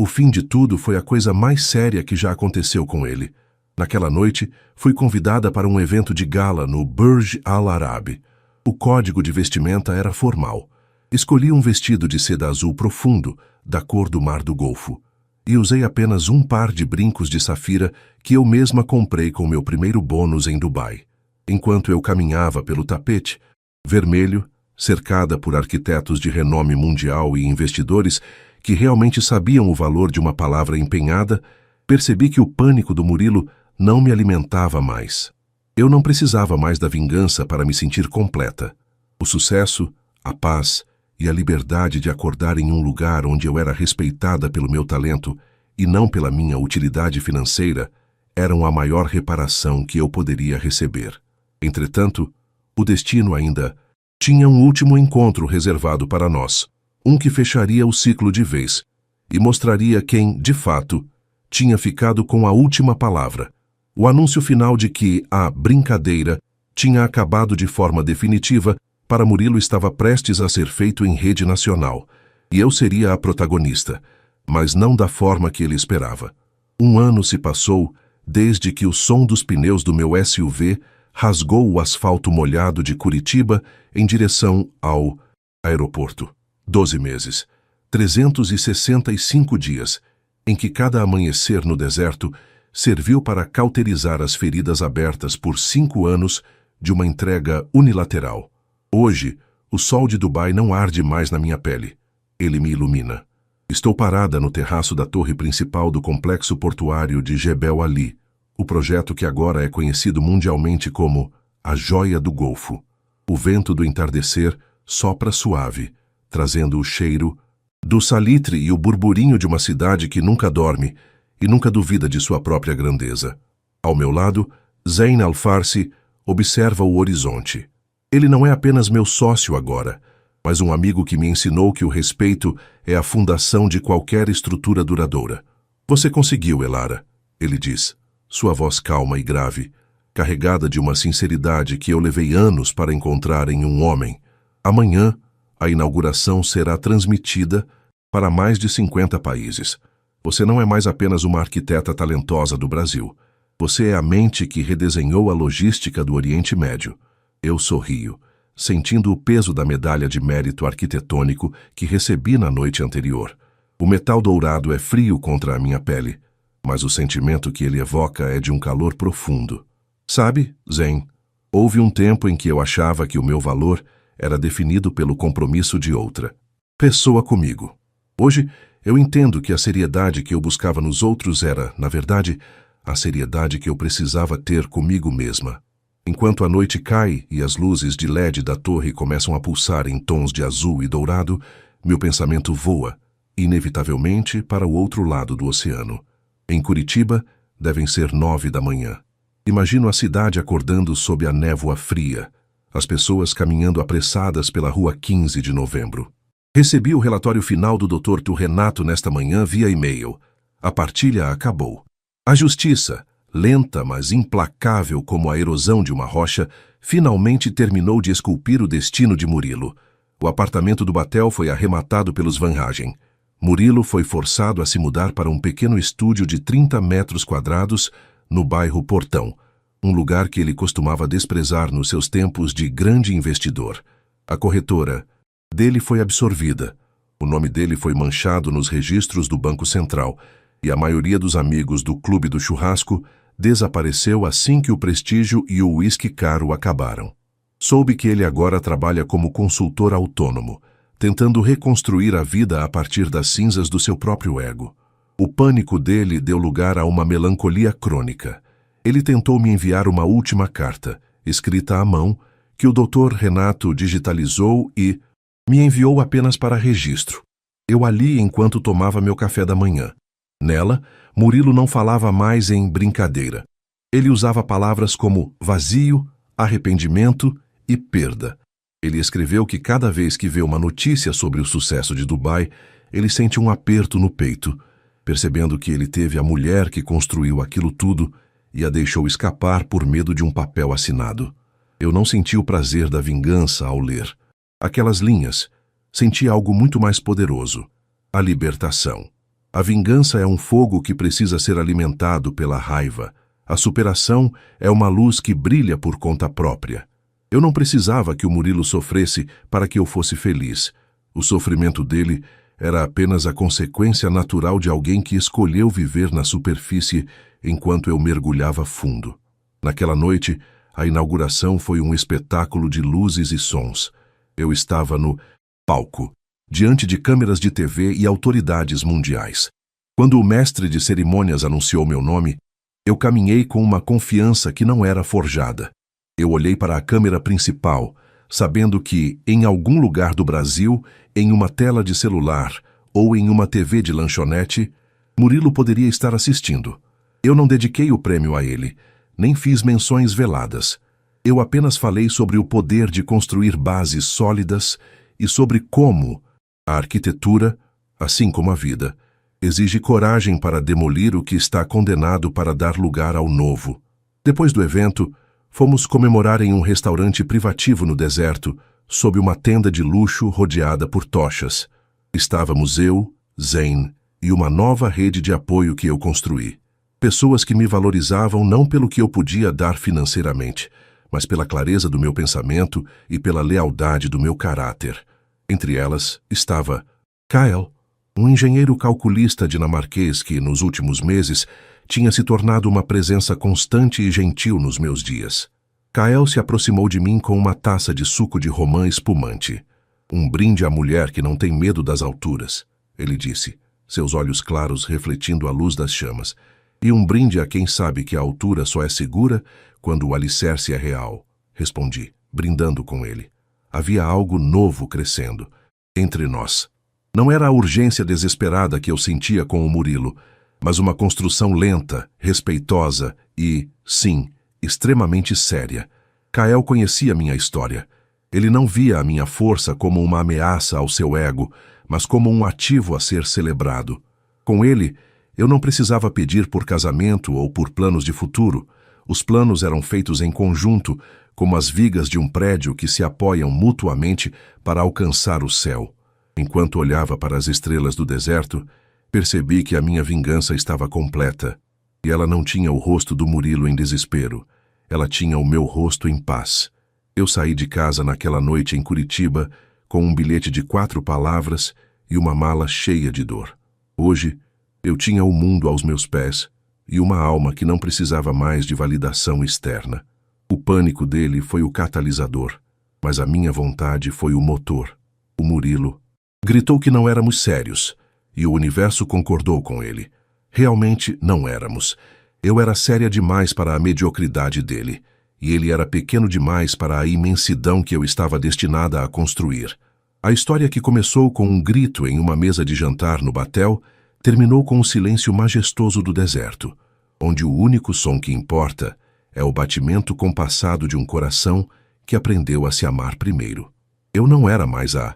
Speaker 1: O fim de tudo foi a coisa mais séria que já aconteceu com ele. Naquela noite, fui convidada para um evento de gala no Burj Al Arab. O código de vestimenta era formal. Escolhi um vestido de seda azul profundo, da cor do Mar do Golfo, e usei apenas um par de brincos de safira que eu mesma comprei com meu primeiro bônus em Dubai. Enquanto eu caminhava pelo tapete, vermelho, cercada por arquitetos de renome mundial e investidores que realmente sabiam o valor de uma palavra empenhada, percebi que o pânico do Murilo não me alimentava mais. Eu não precisava mais da vingança para me sentir completa. O sucesso, a paz e a liberdade de acordar em um lugar onde eu era respeitada pelo meu talento e não pela minha utilidade financeira eram a maior reparação que eu poderia receber. Entretanto, o destino ainda tinha um último encontro reservado para nós, um que fecharia o ciclo de vez e mostraria quem, de fato, tinha ficado com a última palavra. O anúncio final de que a brincadeira tinha acabado de forma definitiva para Murilo estava prestes a ser feito em rede nacional, e eu seria a protagonista, mas não da forma que ele esperava. 1 ano se passou desde que o som dos pneus do meu SUV rasgou o asfalto molhado de Curitiba em direção ao aeroporto. 12 meses, 365 dias, em que cada amanhecer no deserto serviu para cauterizar as feridas abertas por 5 anos de uma entrega unilateral. Hoje, o sol de Dubai não arde mais na minha pele. Ele me ilumina. Estou parada no terraço da torre principal do complexo portuário de Jebel Ali, o projeto que agora é conhecido mundialmente como a Joia do Golfo. O vento do entardecer sopra suave, trazendo o cheiro do salitre e o burburinho de uma cidade que nunca dorme e nunca duvida de sua própria grandeza. Ao meu lado, Zain Al-Farsi observa o horizonte. Ele não é apenas meu sócio agora, mas um amigo que me ensinou que o respeito é a fundação de qualquer estrutura duradoura. Você conseguiu, Elara, ele diz, sua voz calma e grave, carregada de uma sinceridade que eu levei anos para encontrar em um homem. Amanhã, a inauguração será transmitida para mais de 50 países. Você não é mais apenas uma arquiteta talentosa do Brasil. Você é a mente que redesenhou a logística do Oriente Médio. Eu sorrio, sentindo o peso da medalha de mérito arquitetônico que recebi na noite anterior. O metal dourado é frio contra a minha pele, mas o sentimento que ele evoca é de um calor profundo. Sabe, Zain, houve um tempo em que eu achava que o meu valor era definido pelo compromisso de outra pessoa comigo. Hoje, eu entendo que a seriedade que eu buscava nos outros era, na verdade, a seriedade que eu precisava ter comigo mesma. Enquanto a noite cai e as luzes de LED da torre começam a pulsar em tons de azul e dourado, meu pensamento voa, inevitavelmente, para o outro lado do oceano. Em Curitiba, devem ser 9 da manhã. Imagino a cidade acordando sob a névoa fria, as pessoas caminhando apressadas pela rua 15 de novembro. Recebi o relatório final do Dr. Renato nesta manhã via e-mail. A partilha acabou. A justiça, lenta mas implacável como a erosão de uma rocha, finalmente terminou de esculpir o destino de Murilo. O apartamento do Batel foi arrematado pelos Van Hagen. Murilo foi forçado a se mudar para um pequeno estúdio de 30 metros quadrados no bairro Portão, um lugar que ele costumava desprezar nos seus tempos de grande investidor. A corretora dele foi absorvida. O nome dele foi manchado nos registros do Banco Central e a maioria dos amigos do Clube do Churrasco desapareceu assim que o prestígio e o uísque caro acabaram. Soube que ele agora trabalha como consultor autônomo, tentando reconstruir a vida a partir das cinzas do seu próprio ego. O pânico dele deu lugar a uma melancolia crônica. Ele tentou me enviar uma última carta, escrita à mão, que o Dr. Renato digitalizou e me enviou apenas para registro. Eu a li enquanto tomava meu café da manhã. Nela, Murilo não falava mais em brincadeira. Ele usava palavras como vazio, arrependimento e perda. Ele escreveu que cada vez que vê uma notícia sobre o sucesso de Dubai, ele sente um aperto no peito, percebendo que ele teve a mulher que construiu aquilo tudo e a deixou escapar por medo de um papel assinado. Eu não senti o prazer da vingança ao ler aquelas linhas. Senti algo muito mais poderoso: a libertação. A vingança é um fogo que precisa ser alimentado pela raiva. A superação é uma luz que brilha por conta própria. Eu não precisava que o Murilo sofresse para que eu fosse feliz. O sofrimento dele era apenas a consequência natural de alguém que escolheu viver na superfície enquanto eu mergulhava fundo. Naquela noite, a inauguração foi um espetáculo de luzes e sons. Eu estava no palco, diante de câmeras de TV e autoridades mundiais. Quando o mestre de cerimônias anunciou meu nome, eu caminhei com uma confiança que não era forjada. Eu olhei para a câmera principal, sabendo que, em algum lugar do Brasil, em uma tela de celular ou em uma TV de lanchonete, Murilo poderia estar assistindo. Eu não dediquei o prêmio a ele, nem fiz menções veladas. Eu apenas falei sobre o poder de construir bases sólidas e sobre como a arquitetura, assim como a vida, exige coragem para demolir o que está condenado para dar lugar ao novo. Depois do evento, fomos comemorar em um restaurante privativo no deserto, sob uma tenda de luxo rodeada por tochas. Estávamos eu, Zain e uma nova rede de apoio que eu construí. Pessoas que me valorizavam não pelo que eu podia dar financeiramente, mas pela clareza do meu pensamento e pela lealdade do meu caráter. Entre elas estava Kyle, um engenheiro calculista dinamarquês que, nos últimos meses, tinha se tornado uma presença constante e gentil nos meus dias. Kael se aproximou de mim com uma taça de suco de romã espumante. Um brinde à mulher que não tem medo das alturas, ele disse, seus olhos claros refletindo a luz das chamas. E um brinde a quem sabe que a altura só é segura quando o alicerce é real, respondi, brindando com ele. Havia algo novo crescendo entre nós. Não era a urgência desesperada que eu sentia com o Murilo, mas uma construção lenta, respeitosa e, sim, extremamente séria. Kael conhecia minha história. Ele não via a minha força como uma ameaça ao seu ego, mas como um ativo a ser celebrado. Com ele, eu não precisava pedir por casamento ou por planos de futuro. Os planos eram feitos em conjunto, como as vigas de um prédio que se apoiam mutuamente para alcançar o céu. Enquanto olhava para as estrelas do deserto, percebi que a minha vingança estava completa. E ela não tinha o rosto do Murilo em desespero. Ela tinha o meu rosto em paz. Eu saí de casa naquela noite em Curitiba com um bilhete de 4 palavras e uma mala cheia de dor. Hoje, eu tinha o mundo aos meus pés e uma alma que não precisava mais de validação externa. O pânico dele foi o catalisador, mas a minha vontade foi o motor. O Murilo gritou que não éramos sérios, e o universo concordou com ele. Realmente não éramos. Eu era séria demais para a mediocridade dele, e ele era pequeno demais para a imensidão que eu estava destinada a construir. A história que começou com um grito em uma mesa de jantar no Batel terminou com o silêncio majestoso do deserto, onde o único som que importa é o batimento compassado de um coração que aprendeu a se amar primeiro. Eu não era mais a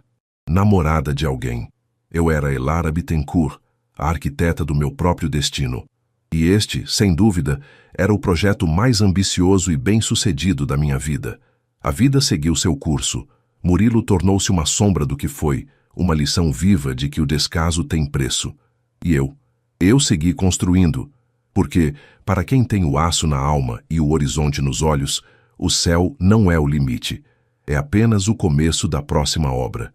Speaker 1: namorada de alguém. Eu era Elara Bittencourt, a arquiteta do meu próprio destino. E este, sem dúvida, era o projeto mais ambicioso e bem-sucedido da minha vida. A vida seguiu seu curso. Murilo tornou-se uma sombra do que foi, uma lição viva de que o descaso tem preço. E eu segui construindo, porque, para quem tem o aço na alma e o horizonte nos olhos, o céu não é o limite. É apenas o começo da próxima obra.